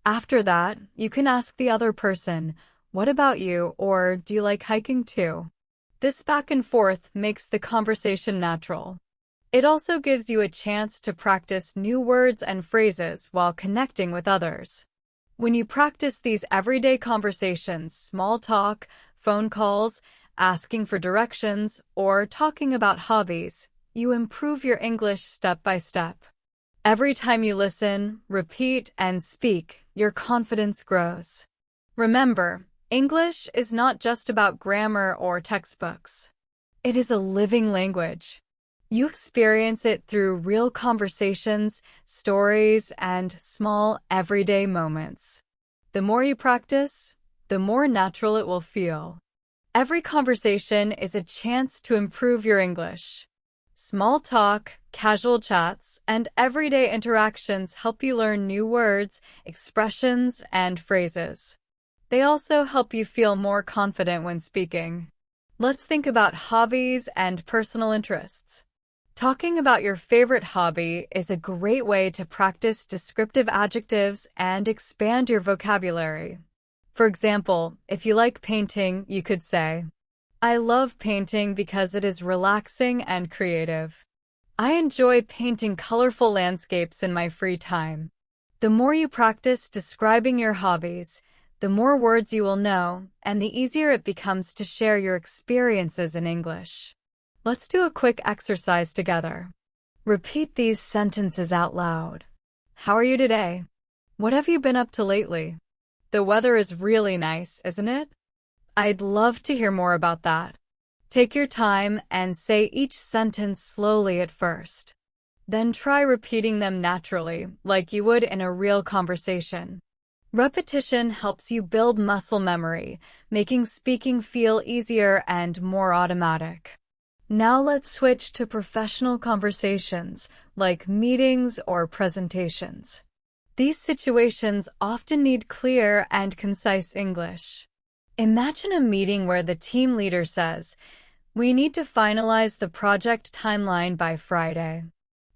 After that, you can ask the other person, "What about you?" or "Do you like hiking too?" This back and forth makes the conversation natural. It also gives you a chance to practice new words and phrases while connecting with others. When you practice these everyday conversations, small talk, phone calls, asking for directions, or talking about hobbies, you improve your English step by step. Every time you listen, repeat, and speak, your confidence grows. Remember, English is not just about grammar or textbooks. It is a living language. You experience it through real conversations, stories, and small, everyday moments. The more you practice, the more natural it will feel. Every conversation is a chance to improve your English. Small talk, casual chats, and everyday interactions help you learn new words, expressions, and phrases. They also help you feel more confident when speaking. Let's think about hobbies and personal interests. Talking about your favorite hobby is a great way to practice descriptive adjectives and expand your vocabulary. For example, if you like painting, you could say, "I love painting because it is relaxing and creative. I enjoy painting colorful landscapes in my free time." The more you practice describing your hobbies, the more words you will know, and the easier it becomes to share your experiences in English. Let's do a quick exercise together. Repeat these sentences out loud. How are you today? What have you been up to lately? The weather is really nice, isn't it? I'd love to hear more about that. Take your time and say each sentence slowly at first. Then try repeating them naturally, like you would in a real conversation. Repetition helps you build muscle memory, making speaking feel easier and more automatic. Now let's switch to professional conversations, like meetings or presentations. These situations often need clear and concise English. Imagine a meeting where the team leader says, "We need to finalize the project timeline by Friday."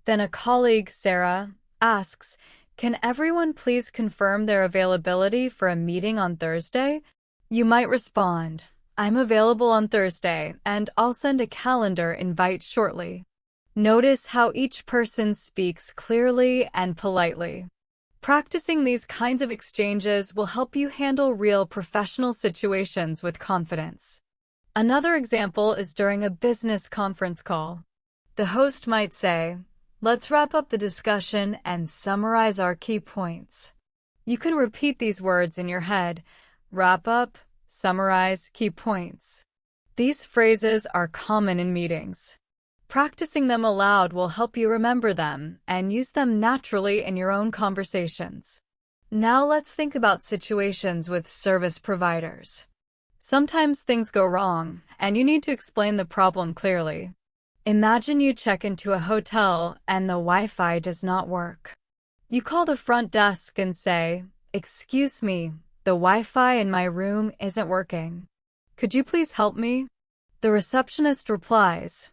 Then a colleague, Sarah, asks, "Can everyone please confirm their availability for a meeting on Thursday?" You might respond, "I'm available on Thursday, and I'll send a calendar invite shortly." Notice how each person speaks clearly and politely. Practicing these kinds of exchanges will help you handle real professional situations with confidence. Another example is during a business conference call. The host might say, "Let's wrap up the discussion and summarize our key points." You can repeat these words in your head: wrap up, summarize, key points. These phrases are common in meetings. Practicing them aloud will help you remember them and use them naturally in your own conversations. Now let's think about situations with service providers. Sometimes things go wrong, and you need to explain the problem clearly. Imagine you check into a hotel and the Wi-Fi does not work. You call the front desk and say, "Excuse me, the Wi-Fi in my room isn't working. Could you please help me?" The receptionist replies,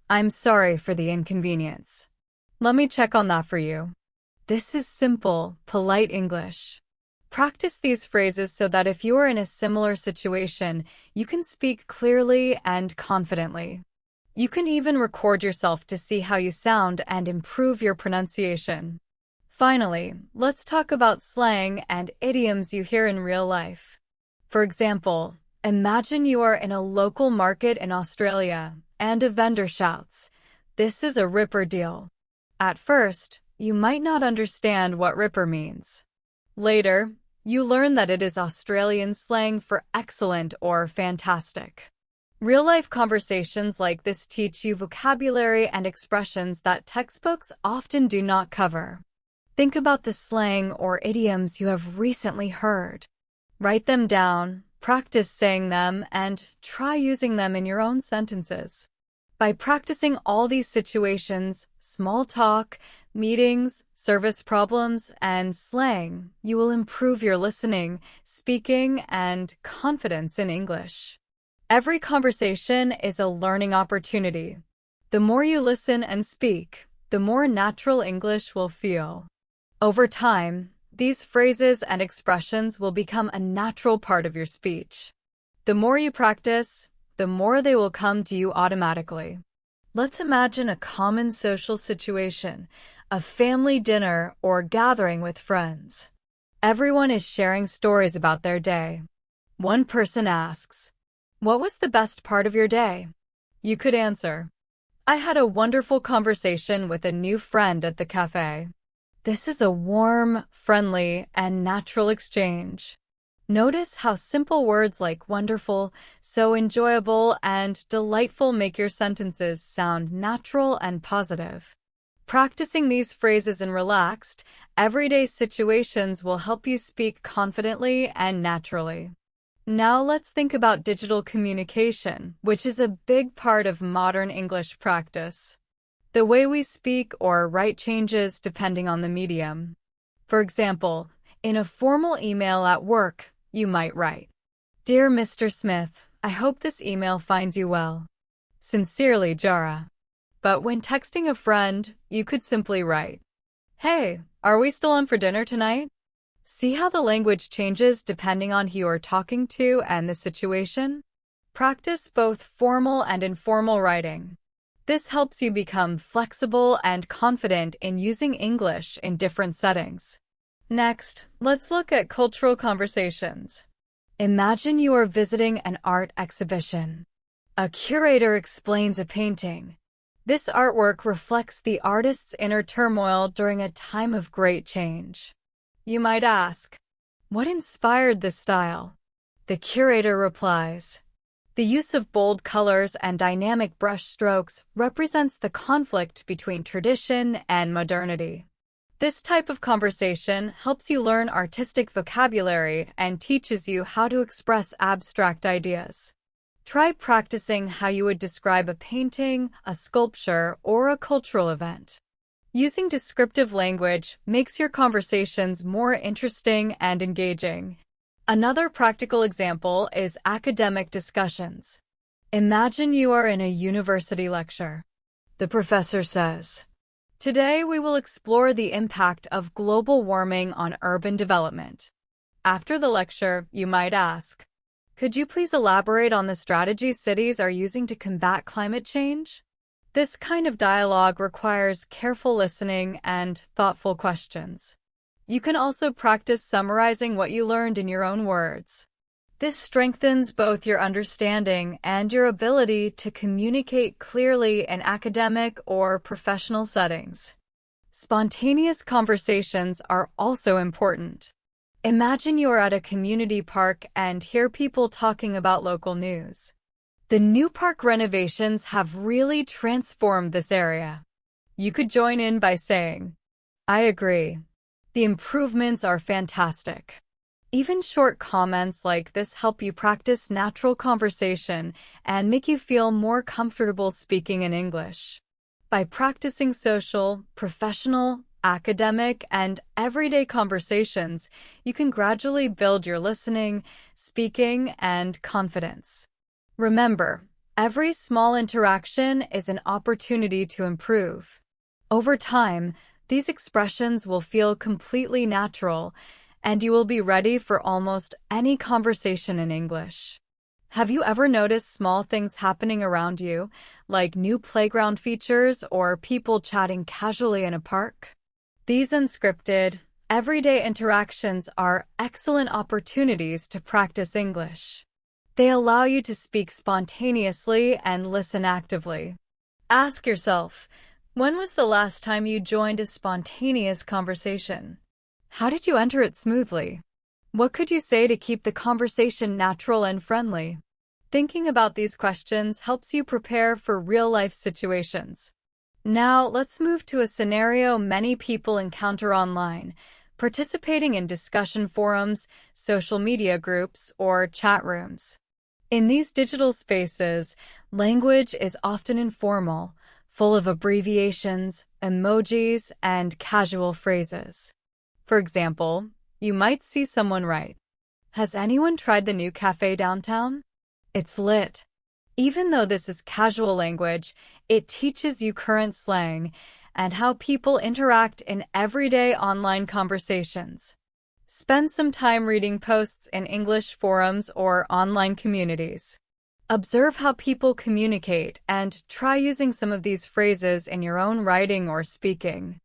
"I'm sorry for the inconvenience. Let me check on that for you." This is simple, polite English. Practice these phrases so that if you are in a similar situation, you can speak clearly and confidently. You can even record yourself to see how you sound and improve your pronunciation. Finally, let's talk about slang and idioms you hear in real life. For example, imagine you are in a local market in Australia and a vendor shouts, "This is a ripper deal." At first, you might not understand what ripper means. Later, you learn that it is Australian slang for excellent or fantastic. Real-life conversations like this teach you vocabulary and expressions that textbooks often do not cover. Think about the slang or idioms you have recently heard. Write them down, practice saying them, and try using them in your own sentences. By practicing all these situations, small talk, meetings, service problems, and slang, you will improve your listening, speaking, and confidence in English. Every conversation is a learning opportunity. The more you listen and speak, the more natural English will feel. Over time, these phrases and expressions will become a natural part of your speech. The more you practice, the more they will come to you automatically. Let's imagine a common social situation, a family dinner or gathering with friends. Everyone is sharing stories about their day. One person asks, "What was the best part of your day?" You could answer, "I had a wonderful conversation with a new friend at the cafe." This is a warm, friendly, and natural exchange. Notice how simple words like wonderful, so enjoyable, and delightful make your sentences sound natural and positive. Practicing these phrases in relaxed, everyday situations will help you speak confidently and naturally. Now let's think about digital communication, which is a big part of modern English practice. The way we speak or write changes depending on the medium. For example, in a formal email at work, you might write, "Dear Mr. Smith, I hope this email finds you well. Sincerely, Jara." But when texting a friend, you could simply write, "Hey, are we still on for dinner tonight?" See how the language changes depending on who you're talking to and the situation? Practice both formal and informal writing. This helps you become flexible and confident in using English in different settings. Next, let's look at cultural conversations. Imagine you are visiting an art exhibition. A curator explains a painting. This artwork reflects the artist's inner turmoil during a time of great change. You might ask, "What inspired this style?" The curator replies, The use of bold colors and dynamic brush strokes represents the conflict between tradition and modernity. This type of conversation helps you learn artistic vocabulary and teaches you how to express abstract ideas. Try practicing how you would describe a painting, a sculpture, or a cultural event. Using descriptive language makes your conversations more interesting and engaging. Another practical example is academic discussions. Imagine you are in a university lecture. The professor says, "Today we will explore the impact of global warming on urban development." After the lecture, you might ask, "Could you please elaborate on the strategies cities are using to combat climate change?" This kind of dialogue requires careful listening and thoughtful questions. You can also practice summarizing what you learned in your own words. This strengthens both your understanding and your ability to communicate clearly in academic or professional settings. Spontaneous conversations are also important. Imagine you are at a community park and hear people talking about local news. The new park renovations have really transformed this area. You could join in by saying, "I agree. The improvements are fantastic." Even short comments like this help you practice natural conversation and make you feel more comfortable speaking in English. By practicing social, professional, academic, and everyday conversations, you can gradually build your listening, speaking, and confidence. Remember, every small interaction is an opportunity to improve. Over time, these expressions will feel completely natural, and you will be ready for almost any conversation in English. Have you ever noticed small things happening around you, like new playground features or people chatting casually in a park? These unscripted, everyday interactions are excellent opportunities to practice English. They allow you to speak spontaneously and listen actively. Ask yourself, when was the last time you joined a spontaneous conversation? How did you enter it smoothly? What could you say to keep the conversation natural and friendly? Thinking about these questions helps you prepare for real-life situations. Now, let's move to a scenario many people encounter online, participating in discussion forums, social media groups, or chat rooms. In these digital spaces, language is often informal, full of abbreviations, emojis, and casual phrases. For example, you might see someone write, "Has anyone tried the new cafe downtown? It's lit." Even though this is casual language, it teaches you current slang and how people interact in everyday online conversations. Spend some time reading posts in English forums or online communities. Observe how people communicate and try using some of these phrases in your own writing or speaking.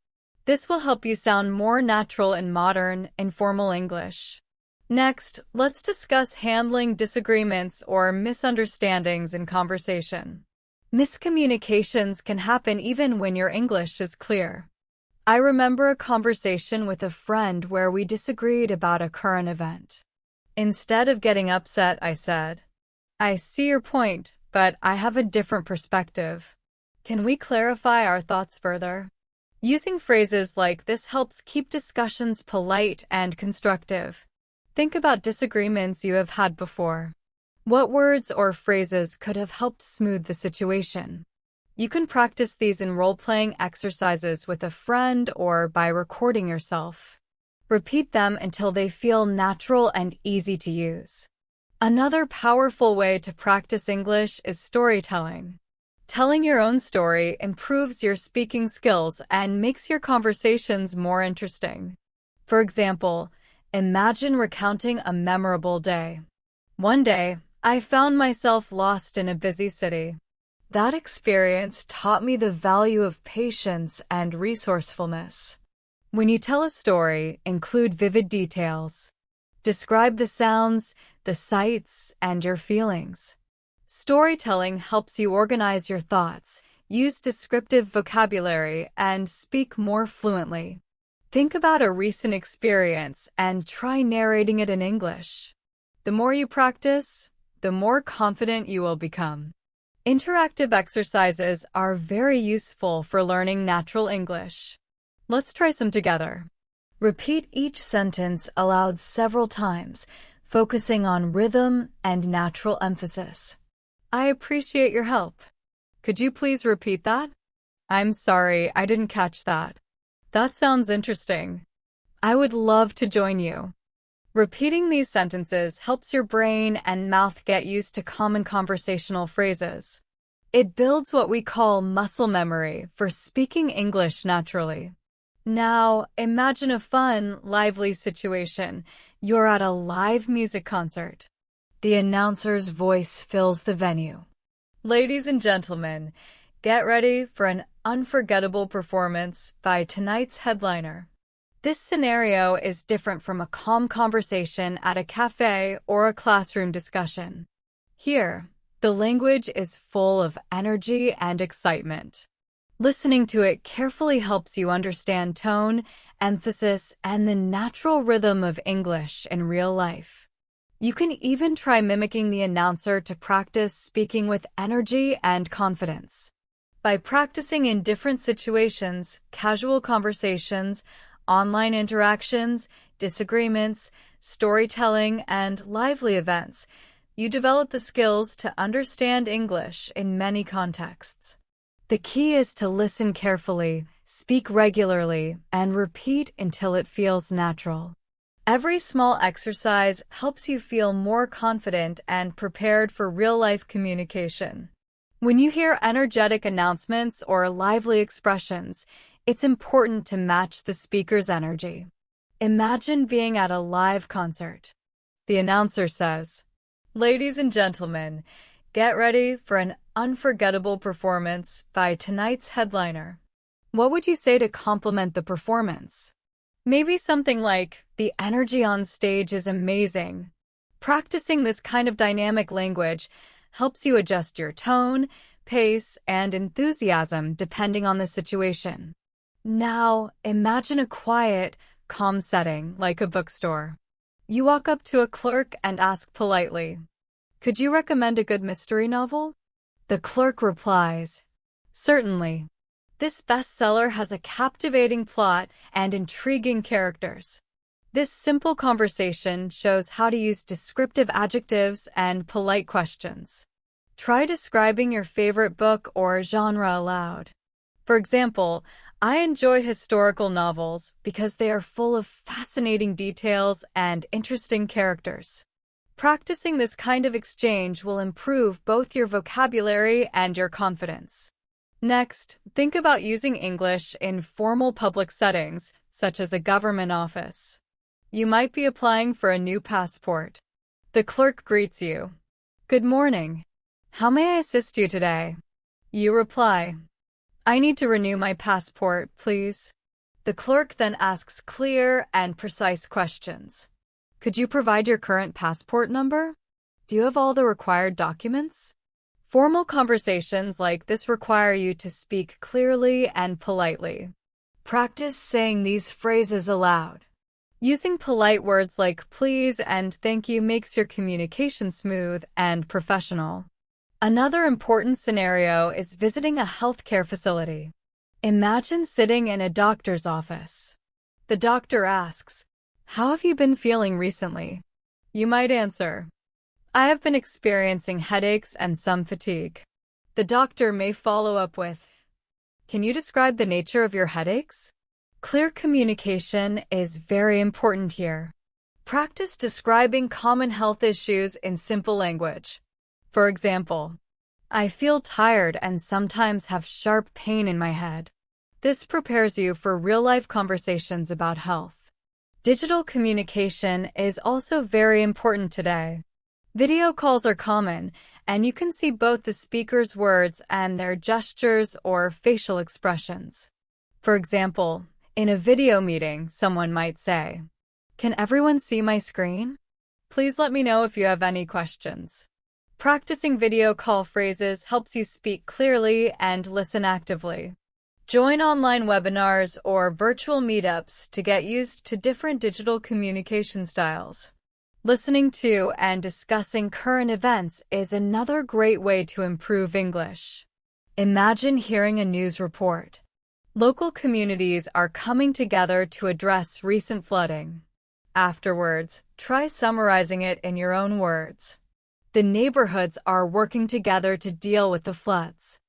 This will help you sound more natural in modern, informal English. Next, let's discuss handling disagreements or misunderstandings in conversation. Miscommunications can happen even when your English is clear. I remember a conversation with a friend where we disagreed about a current event. Instead of getting upset, I said, "I see your point, but I have a different perspective. Can we clarify our thoughts further?" Using phrases like this helps keep discussions polite and constructive. Think about disagreements you have had before. What words or phrases could have helped smooth the situation? You can practice these in role-playing exercises with a friend or by recording yourself. Repeat them until they feel natural and easy to use. Another powerful way to practice English is storytelling. Telling your own story improves your speaking skills and makes your conversations more interesting. For example, imagine recounting a memorable day. "One day, I found myself lost in a busy city. That experience taught me the value of patience and resourcefulness." When you tell a story, include vivid details. Describe the sounds, the sights, and your feelings. Storytelling helps you organize your thoughts, use descriptive vocabulary, and speak more fluently. Think about a recent experience and try narrating it in English. The more you practice, the more confident you will become. Interactive exercises are very useful for learning natural English. Let's try some together. Repeat each sentence aloud several times, focusing on rhythm and natural emphasis. I appreciate your help. Could you please repeat that? I'm sorry, I didn't catch that. That sounds interesting. I would love to join you. Repeating these sentences helps your brain and mouth get used to common conversational phrases. It builds what we call muscle memory for speaking English naturally. Now, imagine a fun, lively situation. You're at a live music concert. The announcer's voice fills the venue. Ladies and gentlemen, get ready for an unforgettable performance by tonight's headliner. This scenario is different from a calm conversation at a cafe or a classroom discussion. Here, the language is full of energy and excitement. Listening to it carefully helps you understand tone, emphasis, and the natural rhythm of English in real life. You can even try mimicking the announcer to practice speaking with energy and confidence. By practicing in different situations, casual conversations, online interactions, disagreements, storytelling, and lively events, you develop the skills to understand English in many contexts. The key is to listen carefully, speak regularly, and repeat until it feels natural. Every small exercise helps you feel more confident and prepared for real-life communication. When you hear energetic announcements or lively expressions, it's important to match the speaker's energy. Imagine being at a live concert. The announcer says, "Ladies and gentlemen, get ready for an unforgettable performance by tonight's headliner." What would you say to complement the performance? Maybe something like, "The energy on stage is amazing." Practicing this kind of dynamic language helps you adjust your tone, pace, and enthusiasm depending on the situation. Now, imagine a quiet, calm setting like a bookstore. You walk up to a clerk and ask politely, "Could you recommend a good mystery novel?" The clerk replies, "Certainly. This bestseller has a captivating plot and intriguing characters." This simple conversation shows how to use descriptive adjectives and polite questions. Try describing your favorite book or genre aloud. For example, I enjoy historical novels because they are full of fascinating details and interesting characters. Practicing this kind of exchange will improve both your vocabulary and your confidence. Next, think about using English in formal public settings, such as a government office. You might be applying for a new passport. The clerk greets you. "Good morning. How may I assist you today?" You reply, "I need to renew my passport, please." The clerk then asks clear and precise questions. "Could you provide your current passport number? Do you have all the required documents?" Formal conversations like this require you to speak clearly and politely. Practice saying these phrases aloud. Using polite words like please and thank you makes your communication smooth and professional. Another important scenario is visiting a healthcare facility. Imagine sitting in a doctor's office. The doctor asks, "How have you been feeling recently?" You might answer, "I have been experiencing headaches and some fatigue." The doctor may follow up with, "Can you describe the nature of your headaches?" Clear communication is very important here. Practice describing common health issues in simple language. For example, "I feel tired and sometimes have sharp pain in my head." This prepares you for real-life conversations about health. Digital communication is also very important today. Video calls are common, and you can see both the speaker's words and their gestures or facial expressions. For example, in a video meeting, someone might say, "Can everyone see my screen? Please let me know if you have any questions." Practicing video call phrases helps you speak clearly and listen actively. Join online webinars or virtual meetups to get used to different digital communication styles. Listening to and discussing current events is another great way to improve English. Imagine hearing a news report. Local communities are coming together to address recent flooding. Afterwards, try summarizing it in your own words. The neighborhoods are working together to deal with the floods.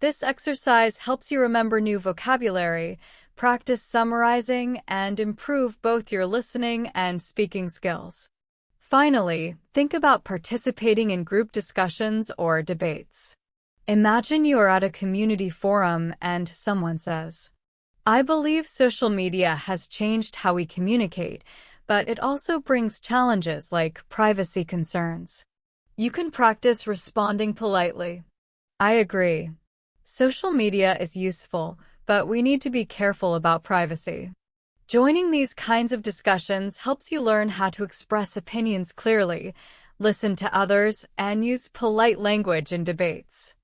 This exercise helps you remember new vocabulary, practice summarizing, and improve both your listening and speaking skills. Finally, think about participating in group discussions or debates. Imagine you are at a community forum and someone says, "I believe social media has changed how we communicate, but it also brings challenges like privacy concerns." You can practice responding politely. "I agree. Social media is useful, but we need to be careful about privacy." Joining these kinds of discussions helps you learn how to express opinions clearly, listen to others, and use polite language in debates.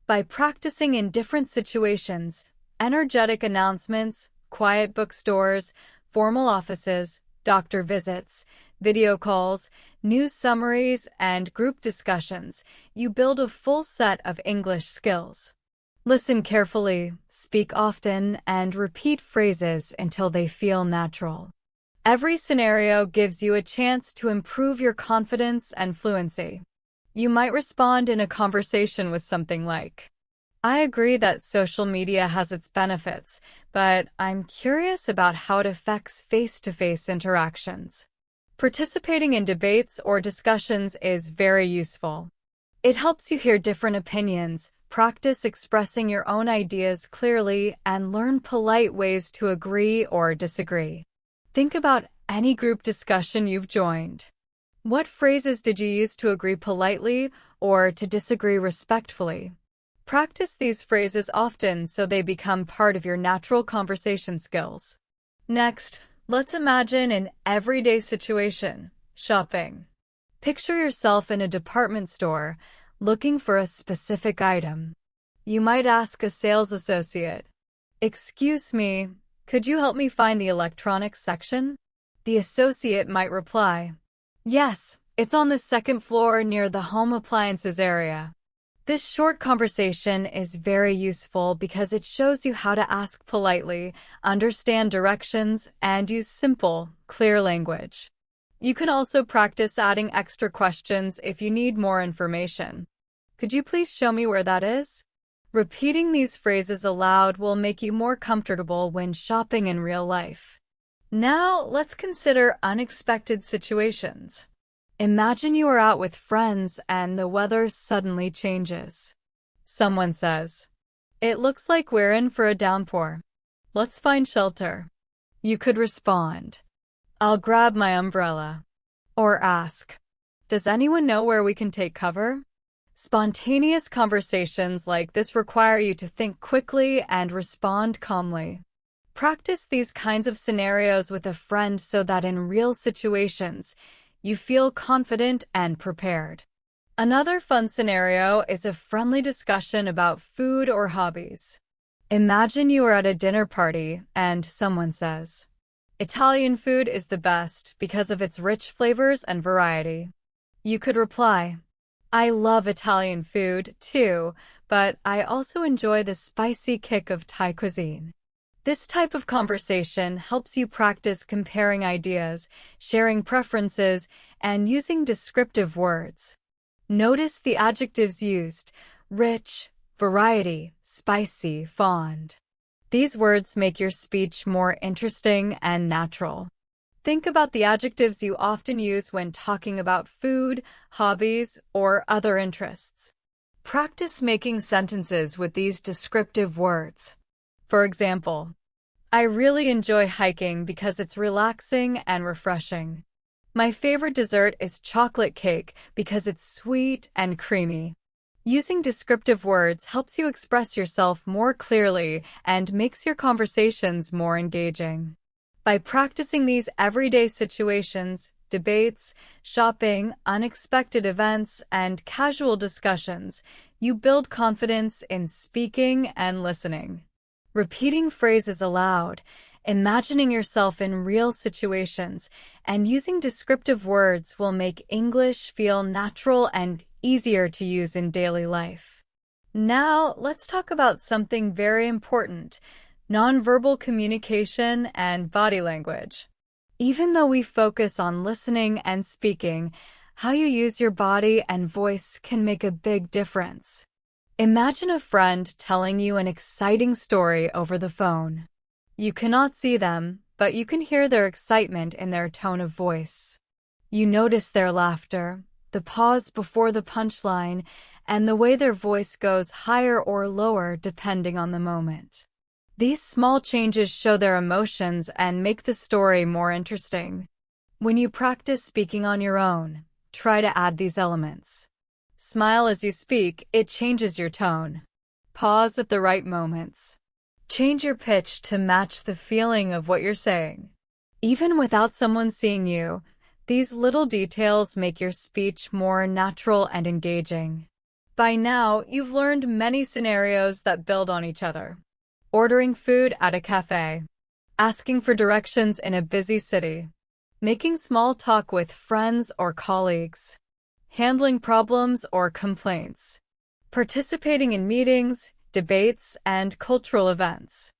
By practicing in different situations, energetic announcements, quiet bookstores, formal offices, doctor visits, video calls, news summaries, and group discussions, you build a full set of English skills. Listen carefully, speak often, and repeat phrases until they feel natural. Every scenario gives you a chance to improve your confidence and fluency. You might respond in a conversation with something like, "I agree that social media has its benefits, but I'm curious about how it affects face-to-face interactions." Participating in debates or discussions is very useful. It helps you hear different opinions, practice expressing your own ideas clearly, and learn polite ways to agree or disagree. Think about any group discussion you've joined. What phrases did you use to agree politely or to disagree respectfully? Practice these phrases often so they become part of your natural conversation skills. Next, let's imagine an everyday situation, shopping. Picture yourself in a department store, looking for a specific item. You might ask a sales associate, "Excuse me, could you help me find the electronics section?" The associate might reply, "Yes, it's on the second floor near the home appliances area." This short conversation is very useful because it shows you how to ask politely, understand directions, and use simple, clear language. You can also practice adding extra questions if you need more information. "Could you please show me where that is?" Repeating these phrases aloud will make you more comfortable when shopping in real life. Now, let's consider unexpected situations. Imagine you are out with friends and the weather suddenly changes. Someone says, "It looks like we're in for a downpour. Let's find shelter." You could respond, "I'll grab my umbrella." Or ask, "Does anyone know where we can take cover?" Spontaneous conversations like this require you to think quickly and respond calmly. Practice these kinds of scenarios with a friend so that in real situations, you feel confident and prepared. Another fun scenario is a friendly discussion about food or hobbies. Imagine you are at a dinner party and someone says, "Italian food is the best because of its rich flavors and variety." You could reply, "I love Italian food too, but I also enjoy the spicy kick of Thai cuisine." This type of conversation helps you practice comparing ideas, sharing preferences, and using descriptive words. Notice the adjectives used: rich, variety, spicy, fond. These words make your speech more interesting and natural. Think about the adjectives you often use when talking about food, hobbies, or other interests. Practice making sentences with these descriptive words. For example, "I really enjoy hiking because it's relaxing and refreshing. My favorite dessert is chocolate cake because it's sweet and creamy." Using descriptive words helps you express yourself more clearly and makes your conversations more engaging. By practicing these everyday situations, debates, shopping, unexpected events, and casual discussions, you build confidence in speaking and listening. Repeating phrases aloud, Imagining yourself in real situations and using descriptive words will make English feel natural and easier to use in daily life. Now, let's talk about something very important: nonverbal communication and body language. Even though we focus on listening and speaking, how you use your body and voice can make a big difference. Imagine a friend telling you an exciting story over the phone. You cannot see them, but you can hear their excitement in their tone of voice. You notice their laughter, the pause before the punchline, and the way their voice goes higher or lower depending on the moment. These small changes show their emotions and make the story more interesting. When you practice speaking on your own, try to add these elements. Smile as you speak, it changes your tone. Pause at the right moments. Change your pitch to match the feeling of what you're saying. Even without someone seeing you, these little details make your speech more natural and engaging. By now, you've learned many scenarios that build on each other. Ordering food at a cafe, asking for directions in a busy city, making small talk with friends or colleagues, handling problems or complaints, participating in meetings, debates, and cultural events,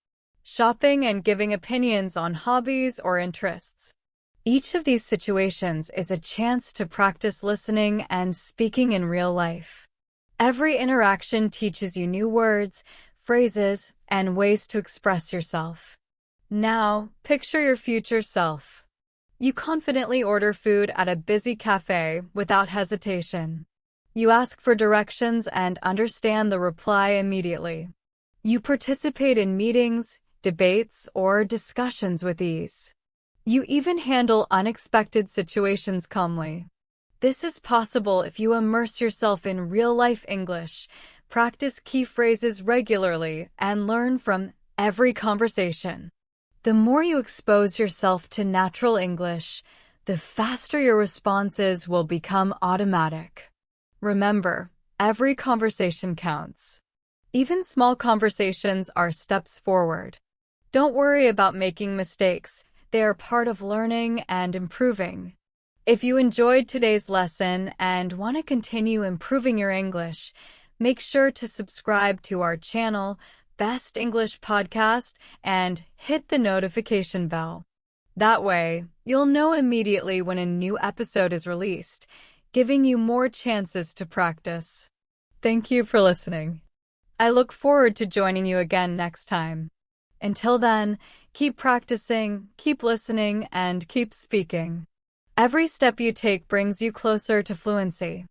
shopping and giving opinions on hobbies or interests. Each of these situations is a chance to practice listening and speaking in real life. Every interaction teaches you new words, phrases, and ways to express yourself. Now, picture your future self. You confidently order food at a busy cafe without hesitation. You ask for directions and understand the reply immediately. You participate in meetings, debates, or discussions with ease. You even handle unexpected situations calmly. This is possible if you immerse yourself in real-life English, practice key phrases regularly, and learn from every conversation. The more you expose yourself to natural English, the faster your responses will become automatic. Remember, every conversation counts. Even small conversations are steps forward. Don't worry about making mistakes. They are part of learning and improving. If you enjoyed today's lesson and want to continue improving your English, make sure to subscribe to our channel, Best English Podcast, and hit the notification bell. That way, you'll know immediately when a new episode is released, giving you more chances to practice. Thank you for listening. I look forward to joining you again next time. Until then, keep practicing, keep listening, and keep speaking. Every step you take brings you closer to fluency.